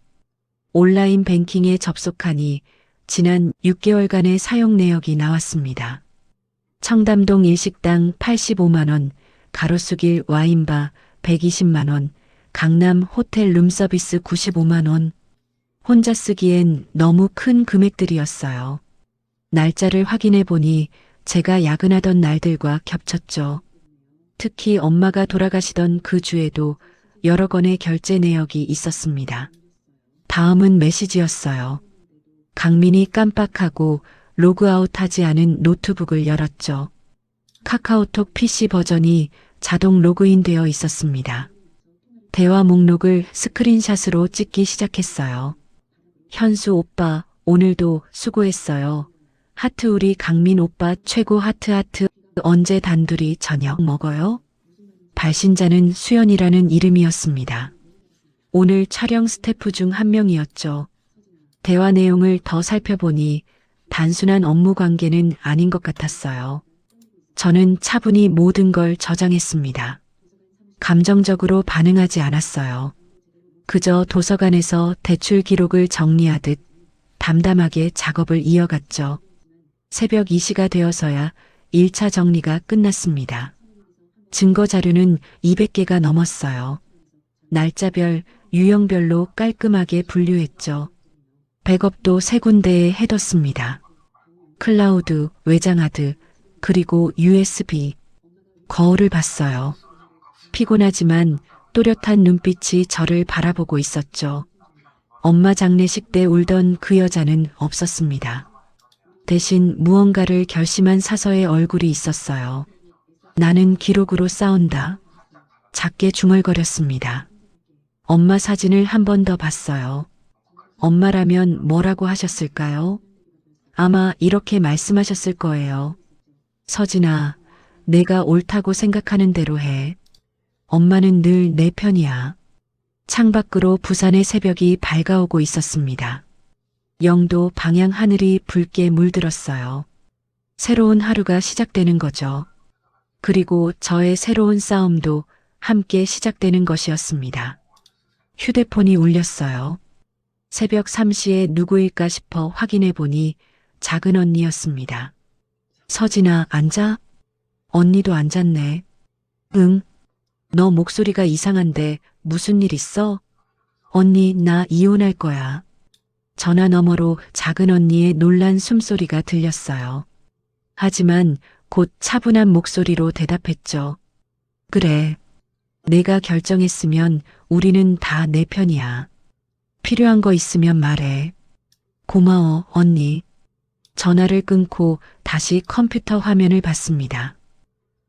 온라인 뱅킹에 접속하니 지난 6개월간의 사용 내역이 나왔습니다. 청담동 일식당 85만원, 가로수길 와인바 120만원, 강남 호텔 룸서비스 95만원. 혼자 쓰기엔 너무 큰 금액들이었어요. 날짜를 확인해 보니 제가 야근하던 날들과 겹쳤죠. 특히 엄마가 돌아가시던 그 주에도 여러 건의 결제 내역이 있었습니다. 다음은 메시지였어요. 강민이 깜빡하고 로그아웃하지 않은 노트북을 열었죠. 카카오톡 PC 버전이 자동 로그인되어 있었습니다. 대화 목록을 스크린샷으로 찍기 시작했어요. 현수 오빠, 오늘도 수고했어요. 하트 우리 강민 오빠 최고 하트 언제 단둘이 저녁 먹어요? 발신자는 수연이라는 이름이었습니다. 오늘 촬영 스태프 중 한 명이었죠. 대화 내용을 더 살펴보니 단순한 업무 관계는 아닌 것 같았어요. 저는 차분히 모든 걸 저장했습니다. 감정적으로 반응하지 않았어요. 그저 도서관에서 대출 기록을 정리하듯 담담하게 작업을 이어갔죠. 새벽 2시가 되어서야 1차 정리가 끝났습니다. 증거 자료는 200개가 넘었어요. 날짜별, 유형별로 깔끔하게 분류했죠. 백업도 3군데에 해뒀습니다. 클라우드, 외장하드, 그리고 USB. 거울을 봤어요. 피곤하지만 또렷한 눈빛이 저를 바라보고 있었죠. 엄마 장례식 때 울던 그 여자는 없었습니다. 대신 무언가를 결심한 사서의 얼굴이 있었어요. 나는 기록으로 싸운다. 작게 중얼거렸습니다. 엄마 사진을 한 번 더 봤어요. 엄마라면 뭐라고 하셨을까요? 아마 이렇게 말씀하셨을 거예요. 서진아, 내가 옳다고 생각하는 대로 해. 엄마는 늘 내 편이야. 창밖으로 부산의 새벽이 밝아오고 있었습니다. 영도 방향 하늘이 붉게 물들었어요. 새로운 하루가 시작되는 거죠. 그리고 저의 새로운 싸움도 함께 시작되는 것이었습니다. 휴대폰이 울렸어요. 새벽 3시에 누구일까 싶어 확인해 보니 작은 언니였습니다. 서진아, 앉아? 언니도 앉았네. 응. 너 목소리가 이상한데 무슨 일 있어? 언니, 나 이혼할 거야. 전화 너머로 작은 언니의 놀란 숨소리가 들렸어요. 하지만 곧 차분한 목소리로 대답했죠. 그래. 내가 결정했으면 우리는 다 내 편이야. 필요한 거 있으면 말해. 고마워, 언니. 전화를 끊고 다시 컴퓨터 화면을 봤습니다.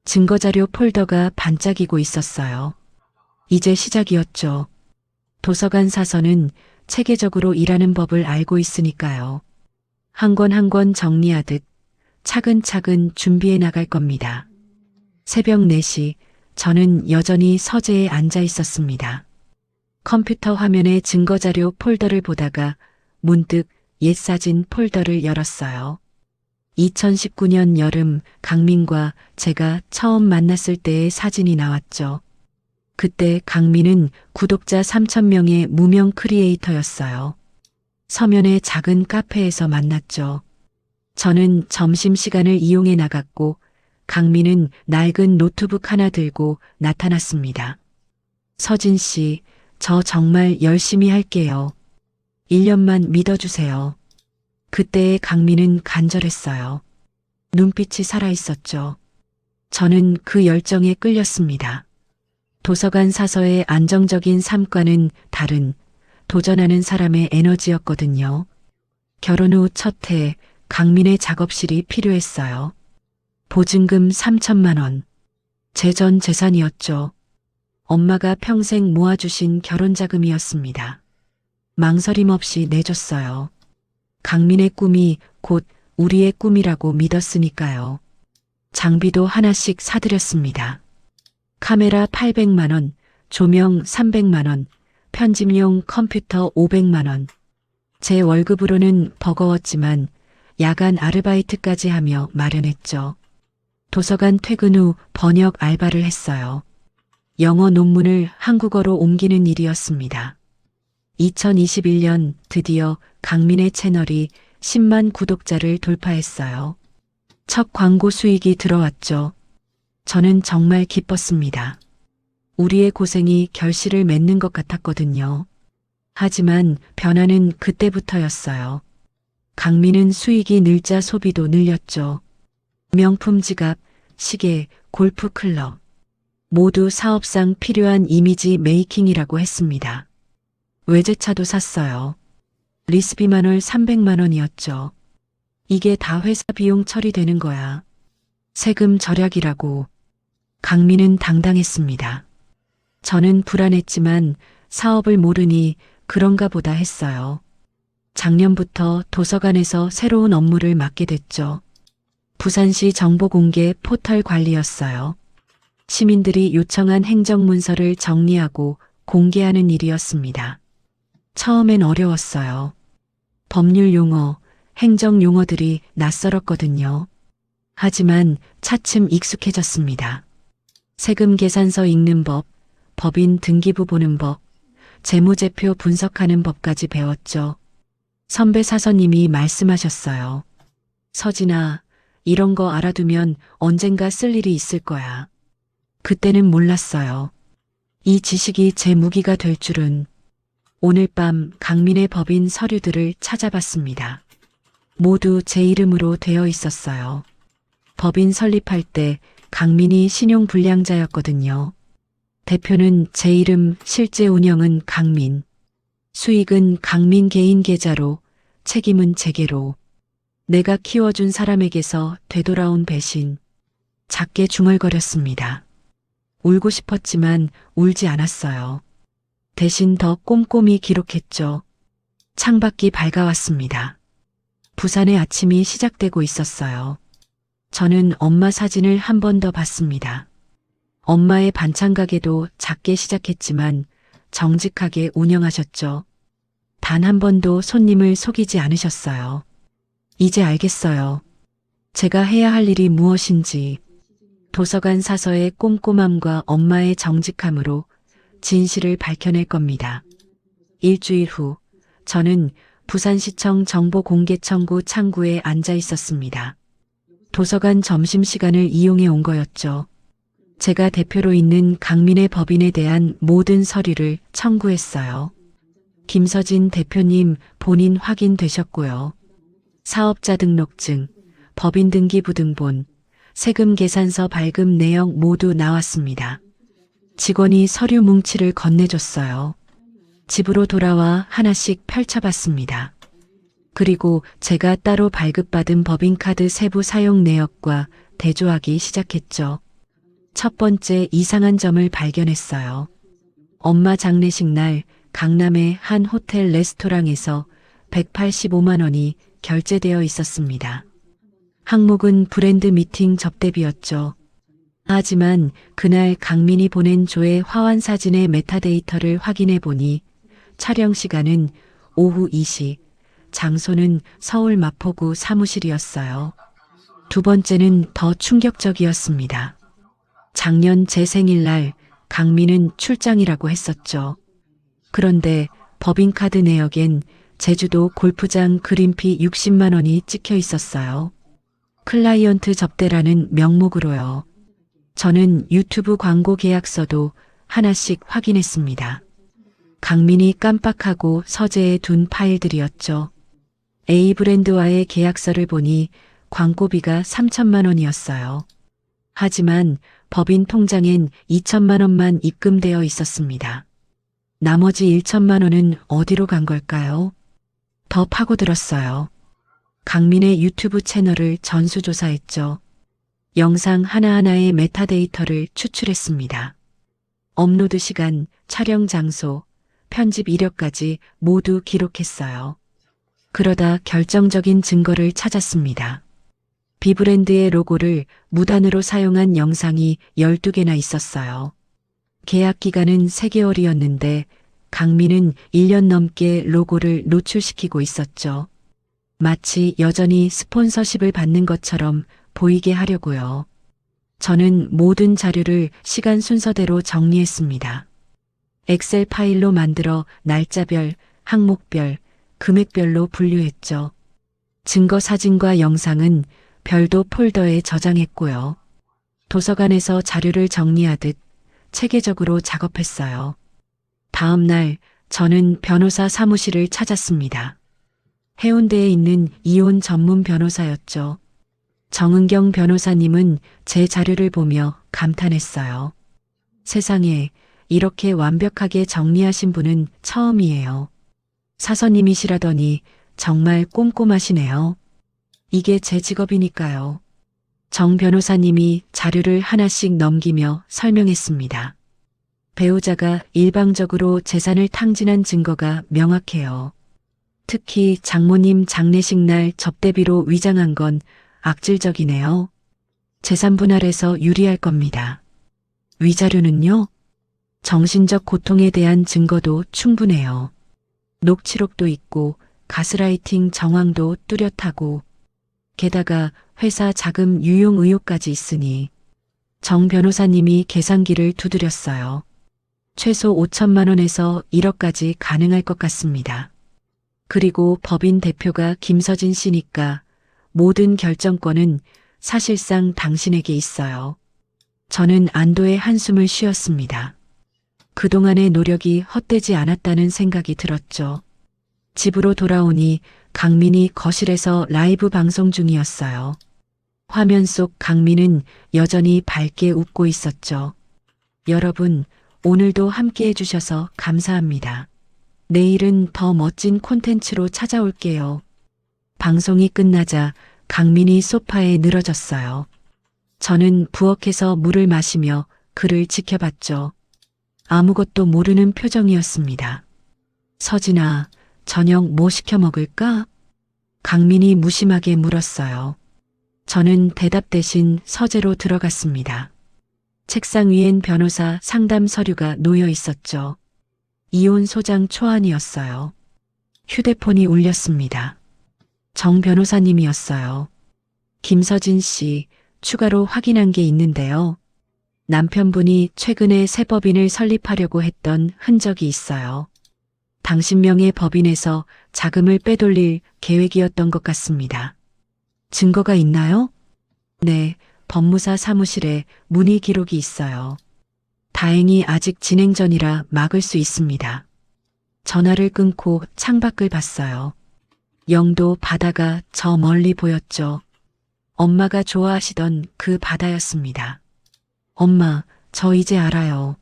증거자료 폴더가 반짝이고 있었어요. 이제 시작이었죠. 도서관 사서는 체계적으로 일하는 법을 알고 있으니까요. 한 권 한 권 정리하듯 차근차근 준비해 나갈 겁니다. 새벽 4시, 저는 여전히 서재에 앉아 있었습니다. 컴퓨터 화면에 증거자료 폴더를 보다가 문득 옛 사진 폴더를 열었어요. 2019년 여름 강민과 제가 처음 만났을 때의 사진이 나왔죠. 그때 강민은 구독자 3,000명의 무명 크리에이터였어요. 서면의 작은 카페에서 만났죠. 저는 점심시간을 이용해 나갔고 강민은 낡은 노트북 하나 들고 나타났습니다. 서진 씨, 저 정말 열심히 할게요. 1년만 믿어주세요. 그때의 강민은 간절했어요. 눈빛이 살아있었죠. 저는 그 열정에 끌렸습니다. 도서관 사서의 안정적인 삶과는 다른 도전하는 사람의 에너지였거든요. 결혼 후 첫 해 강민의 작업실이 필요했어요. 보증금 3천만 원. 제 전 재산이었죠. 엄마가 평생 모아주신 결혼자금이었습니다. 망설임 없이 내줬어요. 강민의 꿈이 곧 우리의 꿈이라고 믿었으니까요. 장비도 하나씩 사드렸습니다. 카메라 800만 원, 조명 300만 원, 편집용 컴퓨터 500만 원. 제 월급으로는 버거웠지만 야간 아르바이트까지 하며 마련했죠. 도서관 퇴근 후 번역 알바를 했어요. 영어 논문을 한국어로 옮기는 일이었습니다. 2021년 드디어 강민의 채널이 10만 구독자를 돌파했어요. 첫 광고 수익이 들어왔죠. 저는 정말 기뻤습니다. 우리의 고생이 결실을 맺는 것 같았거든요. 하지만 변화는 그때부터였어요. 강민은 수익이 늘자 소비도 늘렸죠. 명품 지갑, 시계, 골프 클럽. 모두 사업상 필요한 이미지 메이킹이라고 했습니다. 외제차도 샀어요. 리스비 만월 300만 원이었죠. 이게 다 회사 비용 처리되는 거야. 세금 절약이라고. 강민은 당당했습니다. 저는 불안했지만 사업을 모르니 그런가 보다 했어요. 작년부터 도서관에서 새로운 업무를 맡게 됐죠. 부산시 정보공개 포털 관리였어요. 시민들이 요청한 행정문서를 정리하고 공개하는 일이었습니다. 처음엔 어려웠어요. 법률 용어, 행정 용어들이 낯설었거든요. 하지만 차츰 익숙해졌습니다. 세금 계산서 읽는 법, 법인 등기부 보는 법, 재무제표 분석하는 법까지 배웠죠. 선배 사서님이 말씀하셨어요. 서진아, 이런 거 알아두면 언젠가 쓸 일이 있을 거야. 그때는 몰랐어요. 이 지식이 제 무기가 될 줄은. 오늘 밤 강민의 법인 서류들을 찾아봤습니다. 모두 제 이름으로 되어 있었어요. 법인 설립할 때 강민이 신용불량자였거든요. 대표는 제 이름, 실제 운영은 강민. 수익은 강민 개인 계좌로, 책임은 제게로. 내가 키워준 사람에게서 되돌아온 배신. 작게 중얼거렸습니다. 울고 싶었지만 울지 않았어요. 대신 더 꼼꼼히 기록했죠. 창밖이 밝아왔습니다. 부산의 아침이 시작되고 있었어요. 저는 엄마 사진을 한 번 더 봤습니다. 엄마의 반찬 가게도 작게 시작했지만 정직하게 운영하셨죠. 단 한 번도 손님을 속이지 않으셨어요. 이제 알겠어요. 제가 해야 할 일이 무엇인지. 도서관 사서의 꼼꼼함과 엄마의 정직함으로 진실을 밝혀낼 겁니다. 일주일 후, 저는 부산시청 정보공개청구 창구에 앉아 있었습니다. 도서관 점심시간을 이용해 온 거였죠. 제가 대표로 있는 강민의 법인에 대한 모든 서류를 청구했어요. 김서진 대표님 본인 확인되셨고요. 사업자 등록증, 법인 등기부등본, 세금 계산서 발급 내역 모두 나왔습니다. 직원이 서류 뭉치를 건네줬어요. 집으로 돌아와 하나씩 펼쳐봤습니다. 그리고 제가 따로 발급받은 법인카드 세부 사용 내역과 대조하기 시작했죠. 첫 번째 이상한 점을 발견했어요. 엄마 장례식 날 강남의 한 호텔 레스토랑에서 185만 원이 결제되어 있었습니다. 항목은 브랜드 미팅 접대비였죠. 하지만 그날 강민이 보낸 조의 화환 사진의 메타데이터를 확인해 보니 촬영 시간은 오후 2시, 장소는 서울 마포구 사무실이었어요. 두 번째는 더 충격적이었습니다. 작년 제 생일날 강민은 출장이라고 했었죠. 그런데 법인카드 내역엔 제주도 골프장 그린피 60만 원이 찍혀 있었어요. 클라이언트 접대라는 명목으로요. 저는 유튜브 광고 계약서도 하나씩 확인했습니다. 강민이 깜빡하고 서재에 둔 파일들이었죠. A 브랜드와의 계약서를 보니 광고비가 3천만 원이었어요. 하지만 법인 통장엔 2천만 원만 입금되어 있었습니다. 나머지 1천만 원은 어디로 간 걸까요? 더 파고들었어요. 강민의 유튜브 채널을 전수조사했죠. 영상 하나하나의 메타데이터를 추출했습니다. 업로드 시간, 촬영 장소, 편집 이력까지 모두 기록했어요. 그러다 결정적인 증거를 찾았습니다. 비브랜드의 로고를 무단으로 사용한 영상이 12개나 있었어요. 계약 기간은 3개월이었는데 강민은 1년 넘게 로고를 노출시키고 있었죠. 마치 여전히 스폰서십을 받는 것처럼 보이게 하려고요. 저는 모든 자료를 시간 순서대로 정리했습니다. 엑셀 파일로 만들어 날짜별, 항목별, 금액별로 분류했죠. 증거 사진과 영상은 별도 폴더에 저장했고요. 도서관에서 자료를 정리하듯 체계적으로 작업했어요. 다음 날 저는 변호사 사무실을 찾았습니다. 해운대에 있는 이혼 전문 변호사였죠. 정은경 변호사님은 제 자료를 보며 감탄했어요. 세상에 이렇게 완벽하게 정리하신 분은 처음이에요. 사서님이시라더니 정말 꼼꼼하시네요. 이게 제 직업이니까요. 정 변호사님이 자료를 하나씩 넘기며 설명했습니다. 배우자가 일방적으로 재산을 탕진한 증거가 명확해요. 특히 장모님 장례식 날 접대비로 위장한 건 악질적이네요. 재산 분할에서 유리할 겁니다. 위자료는요? 정신적 고통에 대한 증거도 충분해요. 녹취록도 있고 가스라이팅 정황도 뚜렷하고 게다가 회사 자금 유용 의혹까지 있으니 정 변호사님이 계산기를 두드렸어요. 최소 5천만 원에서 1억까지 가능할 것 같습니다. 그리고 법인 대표가 김서진 씨니까 모든 결정권은 사실상 당신에게 있어요. 저는 안도의 한숨을 쉬었습니다. 그동안의 노력이 헛되지 않았다는 생각이 들었죠. 집으로 돌아오니 강민이 거실에서 라이브 방송 중이었어요. 화면 속 강민은 여전히 밝게 웃고 있었죠. 여러분, 오늘도 함께 해주셔서 감사합니다. 내일은 더 멋진 콘텐츠로 찾아올게요. 방송이 끝나자 강민이 소파에 늘어졌어요. 저는 부엌에서 물을 마시며 그를 지켜봤죠. 아무것도 모르는 표정이었습니다. 서진아, 저녁 뭐 시켜 먹을까? 강민이 무심하게 물었어요. 저는 대답 대신 서재로 들어갔습니다. 책상 위엔 변호사 상담 서류가 놓여 있었죠. 이혼 소장 초안이었어요. 휴대폰이 울렸습니다. 정 변호사님이었어요. 김서진 씨, 추가로 확인한 게 있는데요. 남편분이 최근에 새 법인을 설립하려고 했던 흔적이 있어요. 당신 명의 법인에서 자금을 빼돌릴 계획이었던 것 같습니다. 증거가 있나요? 네, 법무사 사무실에 문의 기록이 있어요. 다행히 아직 진행 전이라 막을 수 있습니다. 전화를 끊고 창밖을 봤어요. 영도 바다가 저 멀리 보였죠. 엄마가 좋아하시던 그 바다였습니다. 엄마, 저 이제 알아요.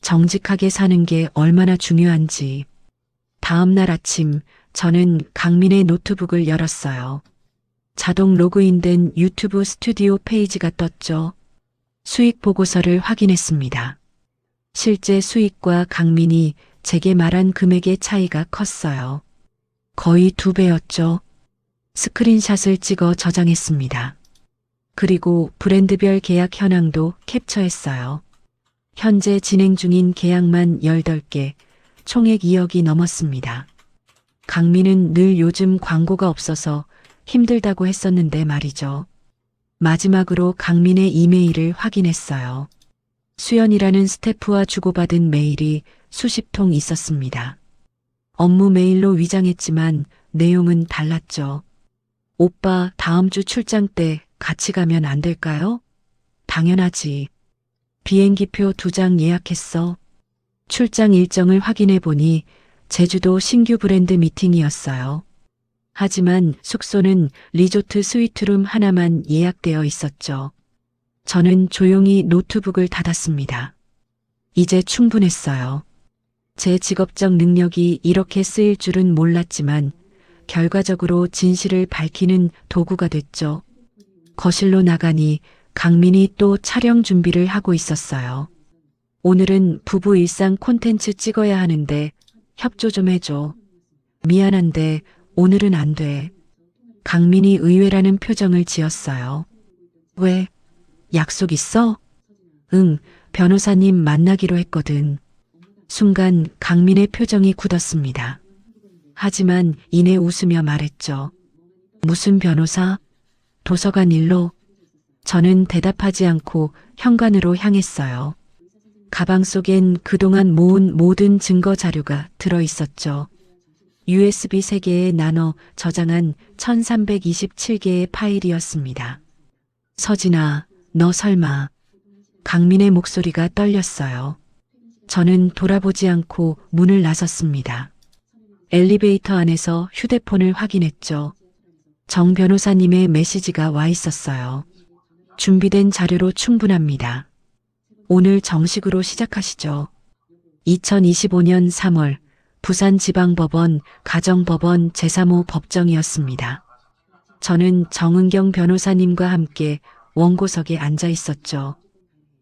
정직하게 사는 게 얼마나 중요한지. 다음 날 아침, 저는 강민의 노트북을 열었어요. 자동 로그인된 유튜브 스튜디오 페이지가 떴죠. 수익 보고서를 확인했습니다. 실제 수익과 강민이 제게 말한 금액의 차이가 컸어요. 거의 2배였죠. 스크린샷을 찍어 저장했습니다. 그리고 브랜드별 계약 현황도 캡처했어요. 현재 진행 중인 계약만 18개, 총액 2억이 넘었습니다. 강민은 늘 요즘 광고가 없어서 힘들다고 했었는데 말이죠. 마지막으로 강민의 이메일을 확인했어요. 수연이라는 스태프와 주고받은 메일이 수십 통 있었습니다. 업무 메일로 위장했지만 내용은 달랐죠. 오빠 다음 주 출장 때 같이 가면 안 될까요? 당연하지. 비행기표 2장 예약했어. 출장 일정을 확인해 보니 제주도 신규 브랜드 미팅이었어요. 하지만 숙소는 리조트 스위트룸 하나만 예약되어 있었죠. 저는 조용히 노트북을 닫았습니다. 이제 충분했어요. 제 직업적 능력이 이렇게 쓰일 줄은 몰랐지만 결과적으로 진실을 밝히는 도구가 됐죠. 거실로 나가니 강민이 또 촬영 준비를 하고 있었어요. 오늘은 부부 일상 콘텐츠 찍어야 하는데 협조 좀 해줘. 미안한데 오늘은 안 돼. 강민이 의외라는 표정을 지었어요. 왜? 약속 있어? 응, 변호사님 만나기로 했거든. 순간 강민의 표정이 굳었습니다. 하지만 이내 웃으며 말했죠. 무슨 변호사? 도서관 일로. 저는 대답하지 않고 현관으로 향했어요. 가방 속엔 그동안 모은 모든 증거 자료가 들어 있었죠. USB 3개에 나눠 저장한 1327개의 파일이었습니다. 서진아, 너 설마. 강민의 목소리가 떨렸어요. 저는 돌아보지 않고 문을 나섰습니다. 엘리베이터 안에서 휴대폰을 확인했죠. 정 변호사님의 메시지가 와 있었어요. 준비된 자료로 충분합니다. 오늘 정식으로 시작하시죠. 2025년 3월 부산지방법원 가정법원 제3호 법정이었습니다. 저는 정은경 변호사님과 함께 원고석에 앉아 있었죠.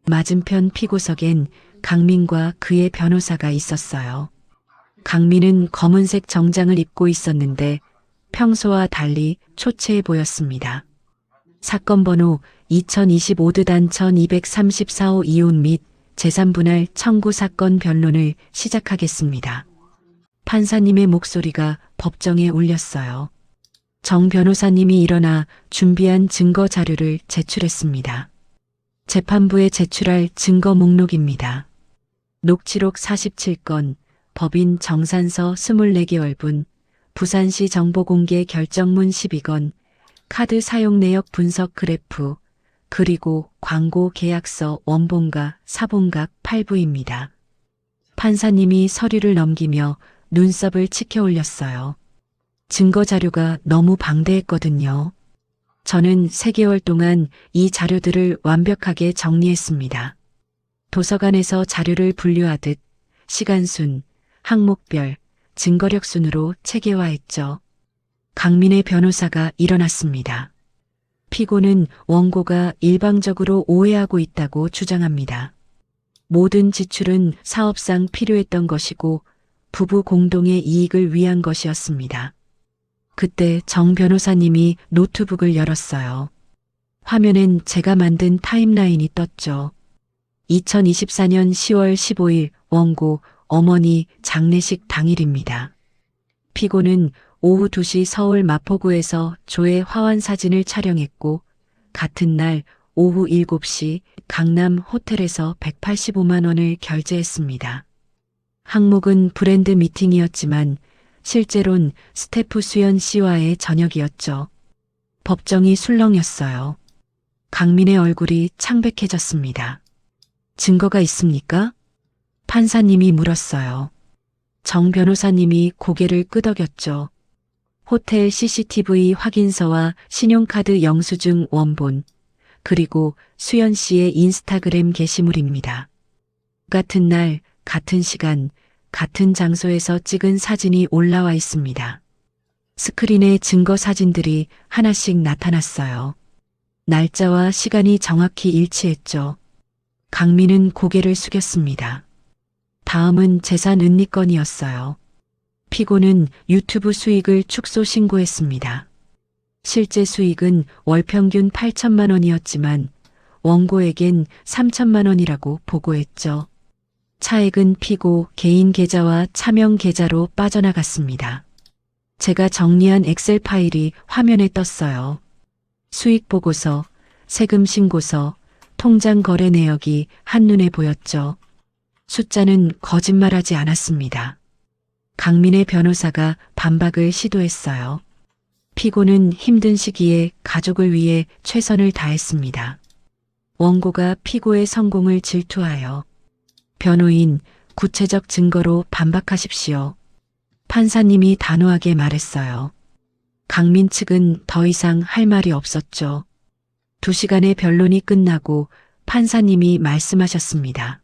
맞은편 피고석엔 강민과 그의 변호사가 있었어요. 강민은 검은색 정장을 입고 있었는데 평소와 달리 초췌해 보였습니다. 사건 번호 2025드 1234호 이혼 및 재산분할 청구 사건 변론을 시작하겠습니다. 판사님의 목소리가 법정에 울렸어요. 정 변호사님이 일어나 준비한 증거 자료를 제출했습니다. 재판부에 제출할 증거 목록입니다. 녹취록 47건, 법인 정산서 24개월분, 부산시 정보공개 결정문 12건, 카드 사용 내역 분석 그래프, 그리고 광고 계약서 원본과 사본각 8부입니다. 판사님이 서류를 넘기며 눈썹을 치켜 올렸어요. 증거 자료가 너무 방대했거든요. 저는 3개월 동안 이 자료들을 완벽하게 정리했습니다. 도서관에서 자료를 분류하듯 시간순, 항목별, 증거력 순으로 체계화했죠. 강민의 변호사가 일어났습니다. 피고는 원고가 일방적으로 오해하고 있다고 주장합니다. 모든 지출은 사업상 필요했던 것이고 부부 공동의 이익을 위한 것이었습니다. 그때 정 변호사님이 노트북을 열었어요. 화면엔 제가 만든 타임라인이 떴죠. 2024년 10월 15일 원고 어머니 장례식 당일입니다. 피고는 오후 2시 서울 마포구에서 조의 화환 사진을 촬영했고 같은 날 오후 7시 강남 호텔에서 185만 원을 결제했습니다. 항목은 브랜드 미팅이었지만 실제론 스태프 수연 씨와의 저녁이었죠. 법정이 술렁였어요. 강민의 얼굴이 창백해졌습니다. 증거가 있습니까? 판사님이 물었어요. 정 변호사님이 고개를 끄덕였죠. 호텔 CCTV 확인서와 신용카드 영수증 원본, 그리고 수연 씨의 인스타그램 게시물입니다. 같은 날, 같은 시간, 같은 장소에서 찍은 사진이 올라와 있습니다. 스크린에 증거 사진들이 하나씩 나타났어요. 날짜와 시간이 정확히 일치했죠. 강민은 고개를 숙였습니다. 다음은 재산 은닉 건이었어요. 피고는 유튜브 수익을 축소 신고했습니다. 실제 수익은 월 평균 8천만 원이었지만 원고에겐 3천만 원이라고 보고했죠. 차액은 피고 개인 계좌와 차명 계좌로 빠져나갔습니다. 제가 정리한 엑셀 파일이 화면에 떴어요. 수익 보고서, 세금 신고서, 통장 거래 내역이 한눈에 보였죠. 숫자는 거짓말하지 않았습니다. 강민의 변호사가 반박을 시도했어요. 피고는 힘든 시기에 가족을 위해 최선을 다했습니다. 원고가 피고의 성공을 질투하여 변호인, 구체적 증거로 반박하십시오. 판사님이 단호하게 말했어요. 강민 측은 더 이상 할 말이 없었죠. 2시간의 변론이 끝나고 판사님이 말씀하셨습니다.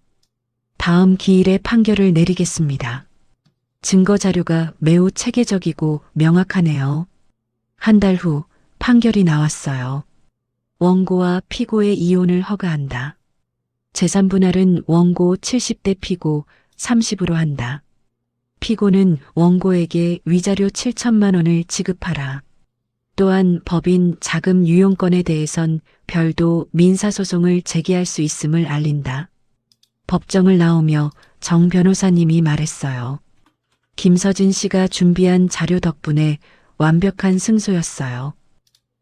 다음 기일에 판결을 내리겠습니다. 증거 자료가 매우 체계적이고 명확하네요. 한 달 후 판결이 나왔어요. 원고와 피고의 이혼을 허가한다. 재산 분할은 원고 70대 피고 30으로 한다. 피고는 원고에게 위자료 7천만 원을 지급하라. 또한 법인 자금 유용권에 대해선 별도 민사소송을 제기할 수 있음을 알린다. 법정을 나오며 정 변호사님이 말했어요. 김서진 씨가 준비한 자료 덕분에 완벽한 승소였어요.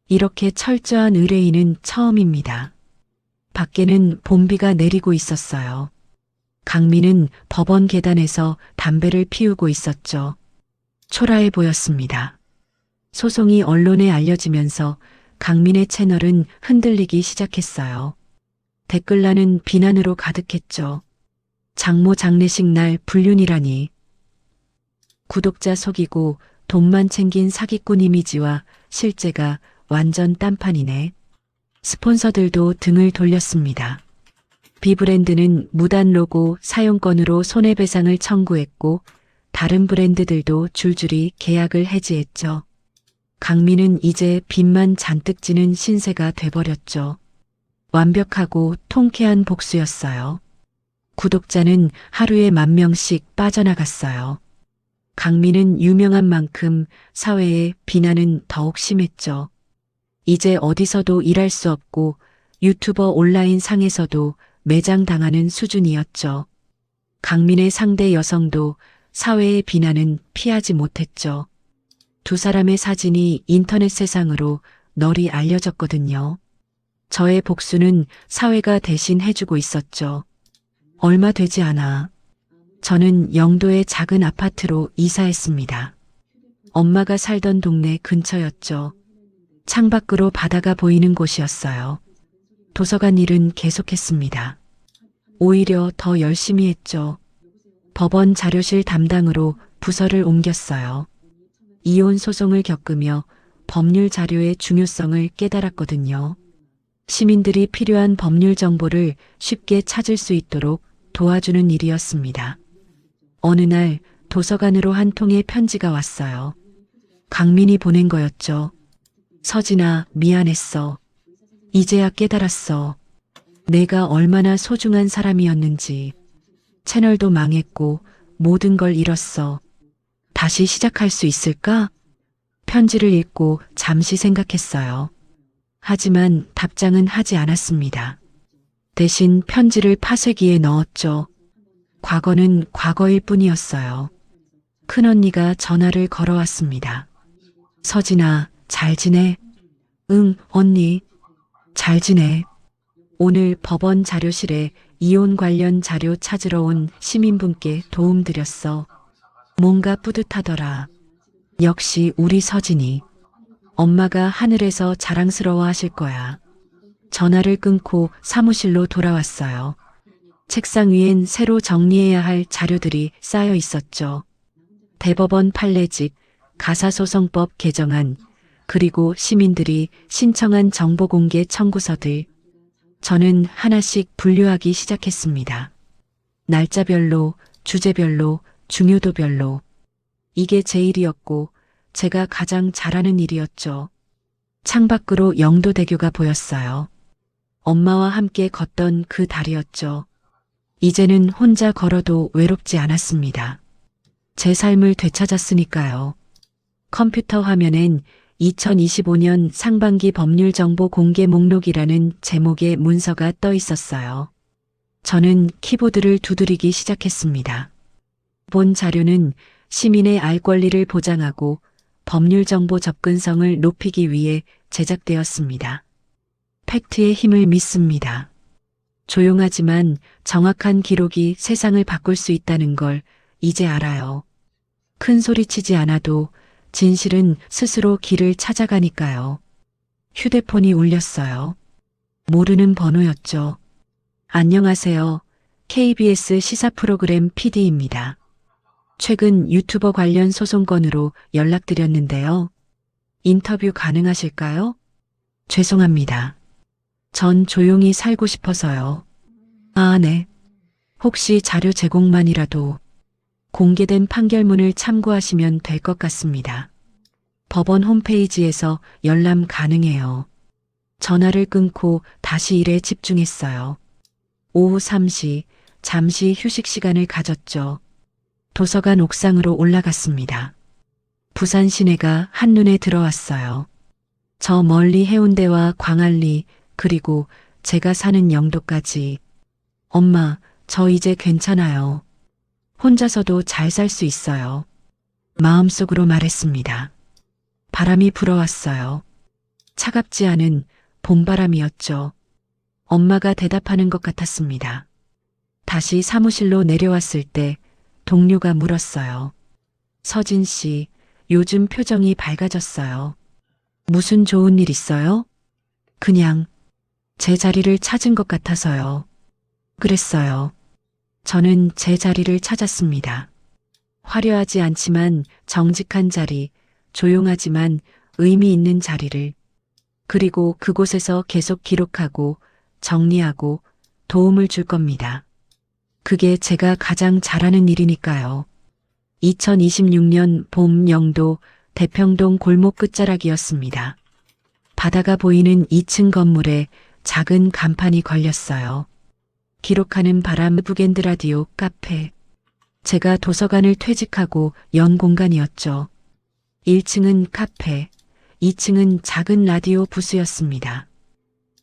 이렇게 철저한 의뢰인은 처음입니다. 밖에는 봄비가 내리고 있었어요. 강민은 법원 계단에서 담배를 피우고 있었죠. 초라해 보였습니다. 소송이 언론에 알려지면서 강민의 채널은 흔들리기 시작했어요. 댓글란은 비난으로 가득했죠. 장모 장례식 날 불륜이라니. 구독자 속이고 돈만 챙긴 사기꾼 이미지와 실제가 완전 딴판이네. 스폰서들도 등을 돌렸습니다. 비브랜드는 무단 로고 사용권으로 손해배상을 청구했고 다른 브랜드들도 줄줄이 계약을 해지했죠. 강민은 이제 빚만 잔뜩 지는 신세가 돼버렸죠. 완벽하고 통쾌한 복수였어요. 구독자는 하루에 10,000명씩 빠져나갔어요. 강민은 유명한 만큼 사회의 비난은 더욱 심했죠. 이제 어디서도 일할 수 없고 유튜버 온라인 상에서도 매장당하는 수준이었죠. 강민의 상대 여성도 사회의 비난은 피하지 못했죠. 두 사람의 사진이 인터넷 세상으로 널리 알려졌거든요. 저의 복수는 사회가 대신 해주고 있었죠. 얼마 되지 않아 저는 영도의 작은 아파트로 이사했습니다. 엄마가 살던 동네 근처였죠. 창밖으로 바다가 보이는 곳이었어요. 도서관 일은 계속했습니다. 오히려 더 열심히 했죠. 법원 자료실 담당으로 부서를 옮겼어요. 이혼 소송을 겪으며 법률 자료의 중요성을 깨달았거든요. 시민들이 필요한 법률 정보를 쉽게 찾을 수 있도록 도와주는 일이었습니다. 어느 날 도서관으로 한 통의 편지가 왔어요. 강민이 보낸 거였죠. 서진아, 미안했어. 이제야 깨달았어. 내가 얼마나 소중한 사람이었는지. 채널도 망했고 모든 걸 잃었어. 다시 시작할 수 있을까? 편지를 읽고 잠시 생각했어요. 하지만 답장은 하지 않았습니다. 대신 편지를 파쇄기에 넣었죠. 과거는 과거일 뿐이었어요. 큰언니가 전화를 걸어왔습니다. 서진아, 잘 지내? 응, 언니. 잘 지내. 오늘 법원 자료실에 이혼 관련 자료 찾으러 온 시민분께 도움드렸어. 뭔가 뿌듯하더라. 역시 우리 서진이. 엄마가 하늘에서 자랑스러워 하실 거야. 전화를 끊고 사무실로 돌아왔어요. 책상 위엔 새로 정리해야 할 자료들이 쌓여 있었죠. 대법원 판례집, 가사소송법 개정안, 그리고 시민들이 신청한 정보공개 청구서들. 저는 하나씩 분류하기 시작했습니다. 날짜별로, 주제별로, 중요도별로. 이게 제 일이었고 제가 가장 잘하는 일이었죠. 창밖으로 영도대교가 보였어요. 엄마와 함께 걷던 그 달이었죠. 이제는 혼자 걸어도 외롭지 않았습니다. 제 삶을 되찾았으니까요. 컴퓨터 화면엔 2025년 상반기 법률 정보 공개 목록이라는 제목의 문서가 떠 있었어요. 저는 키보드를 두드리기 시작했습니다. 본 자료는 시민의 알 권리를 보장하고 법률 정보 접근성을 높이기 위해 제작되었습니다. 팩트의 힘을 믿습니다. 조용하지만 정확한 기록이 세상을 바꿀 수 있다는 걸 이제 알아요. 큰 소리치지 않아도 진실은 스스로 길을 찾아가니까요. 휴대폰이 울렸어요. 모르는 번호였죠. 안녕하세요. KBS 시사 프로그램 PD입니다. 최근 유튜버 관련 소송건으로 연락드렸는데요. 인터뷰 가능하실까요? 죄송합니다. 전 조용히 살고 싶어서요. 아, 네. 혹시 자료 제공만이라도 공개된 판결문을 참고하시면 될 것 같습니다. 법원 홈페이지에서 열람 가능해요. 전화를 끊고 다시 일에 집중했어요. 오후 3시, 잠시 휴식 시간을 가졌죠. 도서관 옥상으로 올라갔습니다. 부산 시내가 한눈에 들어왔어요. 저 멀리 해운대와 광안리, 그리고 제가 사는 영도까지. 엄마, 저 이제 괜찮아요. 혼자서도 잘 살 수 있어요. 마음속으로 말했습니다. 바람이 불어왔어요. 차갑지 않은 봄바람이었죠. 엄마가 대답하는 것 같았습니다. 다시 사무실로 내려왔을 때 동료가 물었어요. 서진 씨, 요즘 표정이 밝아졌어요. 무슨 좋은 일 있어요? 그냥 제 자리를 찾은 것 같아서요. 그랬어요. 저는 제 자리를 찾았습니다. 화려하지 않지만 정직한 자리, 조용하지만 의미 있는 자리를. 그리고 그곳에서 계속 기록하고 정리하고 도움을 줄 겁니다. 그게 제가 가장 잘하는 일이니까요. 2026년 봄 영도 대평동 골목 끝자락이었습니다. 바다가 보이는 2층 건물에 작은 간판이 걸렸어요. 기록하는 바람 북엔드 라디오 카페. 제가 도서관을 퇴직하고 연 공간이었죠. 1층은 카페, 2층은 작은 라디오 부스였습니다.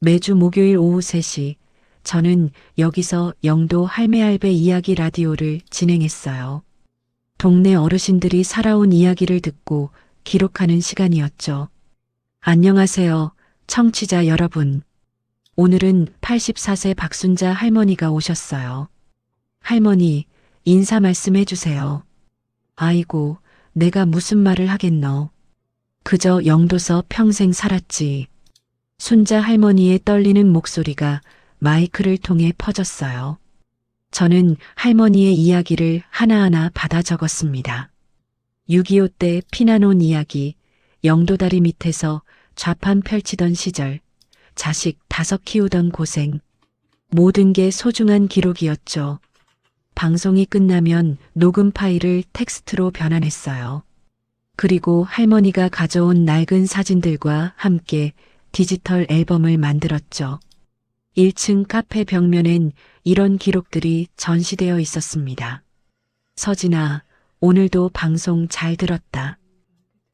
매주 목요일 오후 3시, 저는 여기서 영도 할매할배 이야기 라디오를 진행했어요. 동네 어르신들이 살아온 이야기를 듣고 기록하는 시간이었죠. 안녕하세요, 청취자 여러분. 오늘은 84세 박순자 할머니가 오셨어요. 할머니, 인사 말씀해 주세요. 아이고, 내가 무슨 말을 하겠노. 그저 영도서 평생 살았지. 순자 할머니의 떨리는 목소리가 마이크를 통해 퍼졌어요. 저는 할머니의 이야기를 하나하나 받아 적었습니다. 6.25 때 피난 온 이야기, 영도다리 밑에서 좌판 펼치던 시절, 자식 5 키우던 고생. 모든 게 소중한 기록이었죠. 방송이 끝나면 녹음 파일을 텍스트로 변환했어요. 그리고 할머니가 가져온 낡은 사진들과 함께 디지털 앨범을 만들었죠. 1층 카페 벽면엔 이런 기록들이 전시되어 있었습니다. 서진아, 오늘도 방송 잘 들었다.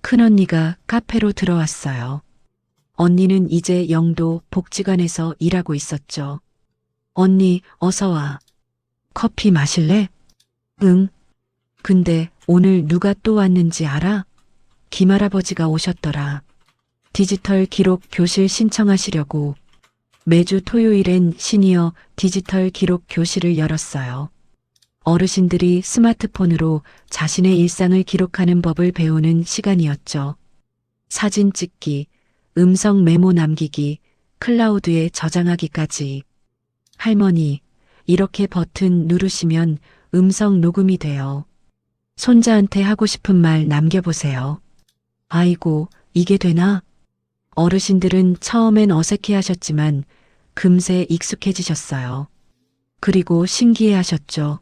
큰언니가 카페로 들어왔어요. 언니는 이제 영도 복지관에서 일하고 있었죠. 언니, 어서 와. 커피 마실래? 응. 근데 오늘 누가 또 왔는지 알아? 김할아버지가 오셨더라. 디지털 기록 교실 신청하시려고. 매주 토요일엔 시니어 디지털 기록 교실을 열었어요. 어르신들이 스마트폰으로 자신의 일상을 기록하는 법을 배우는 시간이었죠. 사진 찍기, 음성 메모 남기기, 클라우드에 저장하기까지. 할머니, 이렇게 버튼 누르시면 음성 녹음이 돼요. 손자한테 하고 싶은 말 남겨보세요. 아이고, 이게 되나? 어르신들은 처음엔 어색해 하셨지만 금세 익숙해지셨어요. 그리고 신기해 하셨죠.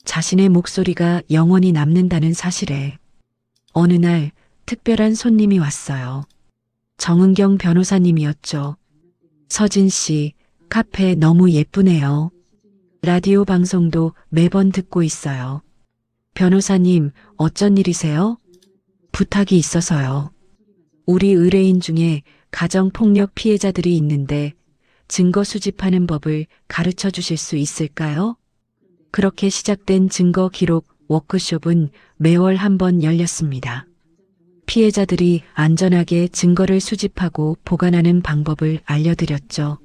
자신의 목소리가 영원히 남는다는 사실에. 어느 날 특별한 손님이 왔어요. 정은경 변호사님이었죠. 서진 씨, 카페 너무 예쁘네요. 라디오 방송도 매번 듣고 있어요. 변호사님, 어쩐 일이세요? 부탁이 있어서요. 우리 의뢰인 중에 가정폭력 피해자들이 있는데 증거 수집하는 법을 가르쳐 주실 수 있을까요? 그렇게 시작된 증거 기록 워크숍은 매월 한 번 열렸습니다. 피해자들이 안전하게 증거를 수집하고 보관하는 방법을 알려드렸죠.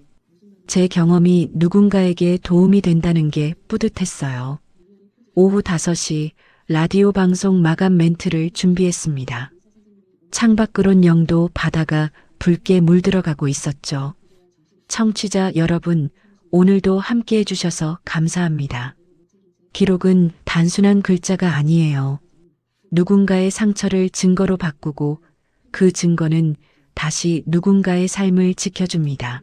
제 경험이 누군가에게 도움이 된다는 게 뿌듯했어요. 오후 5시 라디오 방송 마감 멘트를 준비했습니다. 창밖으론 영도 바다가 붉게 물들어가고 있었죠. 청취자 여러분, 오늘도 함께 해주셔서 감사합니다. 기록은 단순한 글자가 아니에요. 누군가의 상처를 증거로 바꾸고 그 증거는 다시 누군가의 삶을 지켜줍니다.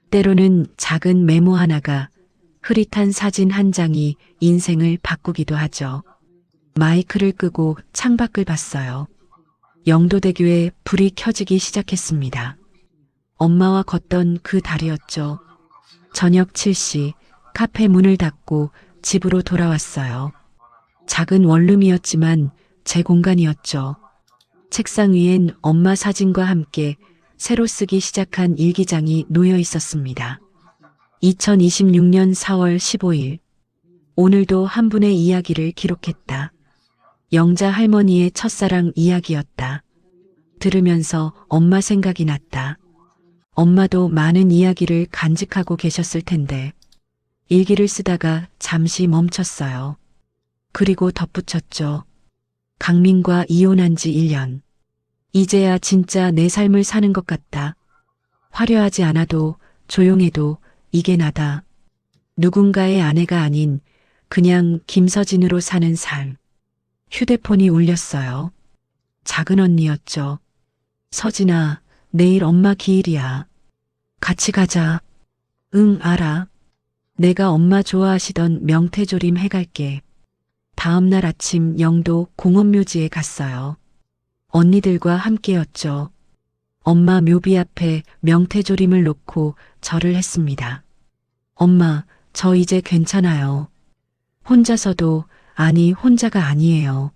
때로는 작은 메모 하나가, 흐릿한 사진 한 장이 인생을 바꾸기도 하죠. 마이크를 끄고 창밖을 봤어요. 영도대교에 불이 켜지기 시작했습니다. 엄마와 걷던 그 달이었죠. 저녁 7시 카페 문을 닫고 집으로 돌아왔어요. 작은 원룸이었지만 제 공간이었죠. 책상 위엔 엄마 사진과 함께 새로 쓰기 시작한 일기장이 놓여 있었습니다. 2026년 4월 15일. 오늘도 한 분의 이야기를 기록했다. 영자 할머니의 첫사랑 이야기였다. 들으면서 엄마 생각이 났다. 엄마도 많은 이야기를 간직하고 계셨을 텐데. 일기를 쓰다가 잠시 멈췄어요. 그리고 덧붙였죠. 강민과 이혼한 지 1년. 이제야 진짜 내 삶을 사는 것 같다. 화려하지 않아도 조용해도 이게 나다. 누군가의 아내가 아닌 그냥 김서진으로 사는 삶. 휴대폰이 울렸어요. 작은 언니였죠. 서진아, 내일 엄마 기일이야. 같이 가자. 응, 알아. 내가 엄마 좋아하시던 명태조림 해갈게. 다음 날 아침 영도 공원묘지에 갔어요. 언니들과 함께였죠. 엄마 묘비 앞에 명태조림을 놓고 절을 했습니다. 엄마, 저 이제 괜찮아요. 혼자서도, 아니 혼자가 아니에요.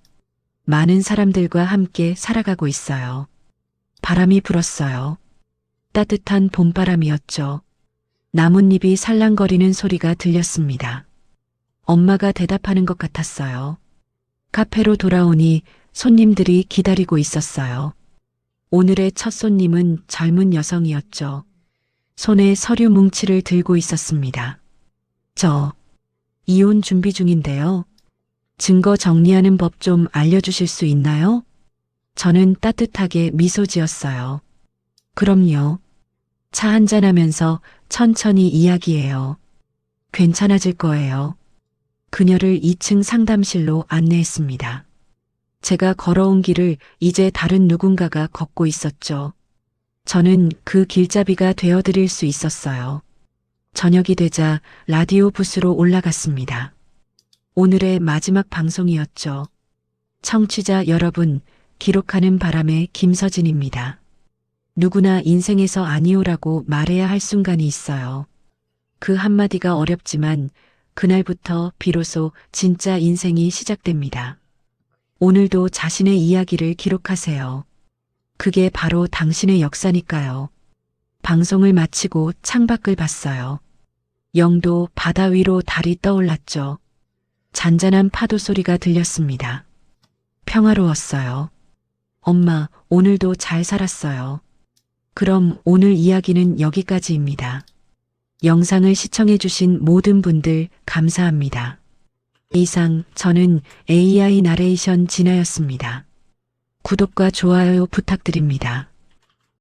많은 사람들과 함께 살아가고 있어요. 바람이 불었어요. 따뜻한 봄바람이었죠. 나뭇잎이 살랑거리는 소리가 들렸습니다. 엄마가 대답하는 것 같았어요. 카페로 돌아오니 손님들이 기다리고 있었어요. 오늘의 첫 손님은 젊은 여성이었죠. 손에 서류 뭉치를 들고 있었습니다. 저 이혼 준비 중인데요. 증거 정리하는 법 좀 알려주실 수 있나요? 저는 따뜻하게 미소 지었어요. 그럼요. 차 한잔하면서 천천히 이야기해요. 괜찮아질 거예요. 그녀를 2층 상담실로 안내했습니다. 제가 걸어온 길을 이제 다른 누군가가 걷고 있었죠. 저는 그 길잡이가 되어드릴 수 있었어요. 저녁이 되자 라디오 부스로 올라갔습니다. 오늘의 마지막 방송이었죠. 청취자 여러분, 기록하는 바람의 김서진입니다. 누구나 인생에서 아니오라고 말해야 할 순간이 있어요. 그 한마디가 어렵지만 그날부터 비로소 진짜 인생이 시작됩니다. 오늘도 자신의 이야기를 기록하세요. 그게 바로 당신의 역사니까요. 방송을 마치고 창밖을 봤어요. 영도 바다 위로 달이 떠올랐죠. 잔잔한 파도 소리가 들렸습니다. 평화로웠어요. 엄마, 오늘도 잘 살았어요. 그럼 오늘 이야기는 여기까지입니다. 영상을 시청해주신 모든 분들 감사합니다. 이상 저는 AI 나레이션 진아였습니다. 구독과 좋아요 부탁드립니다.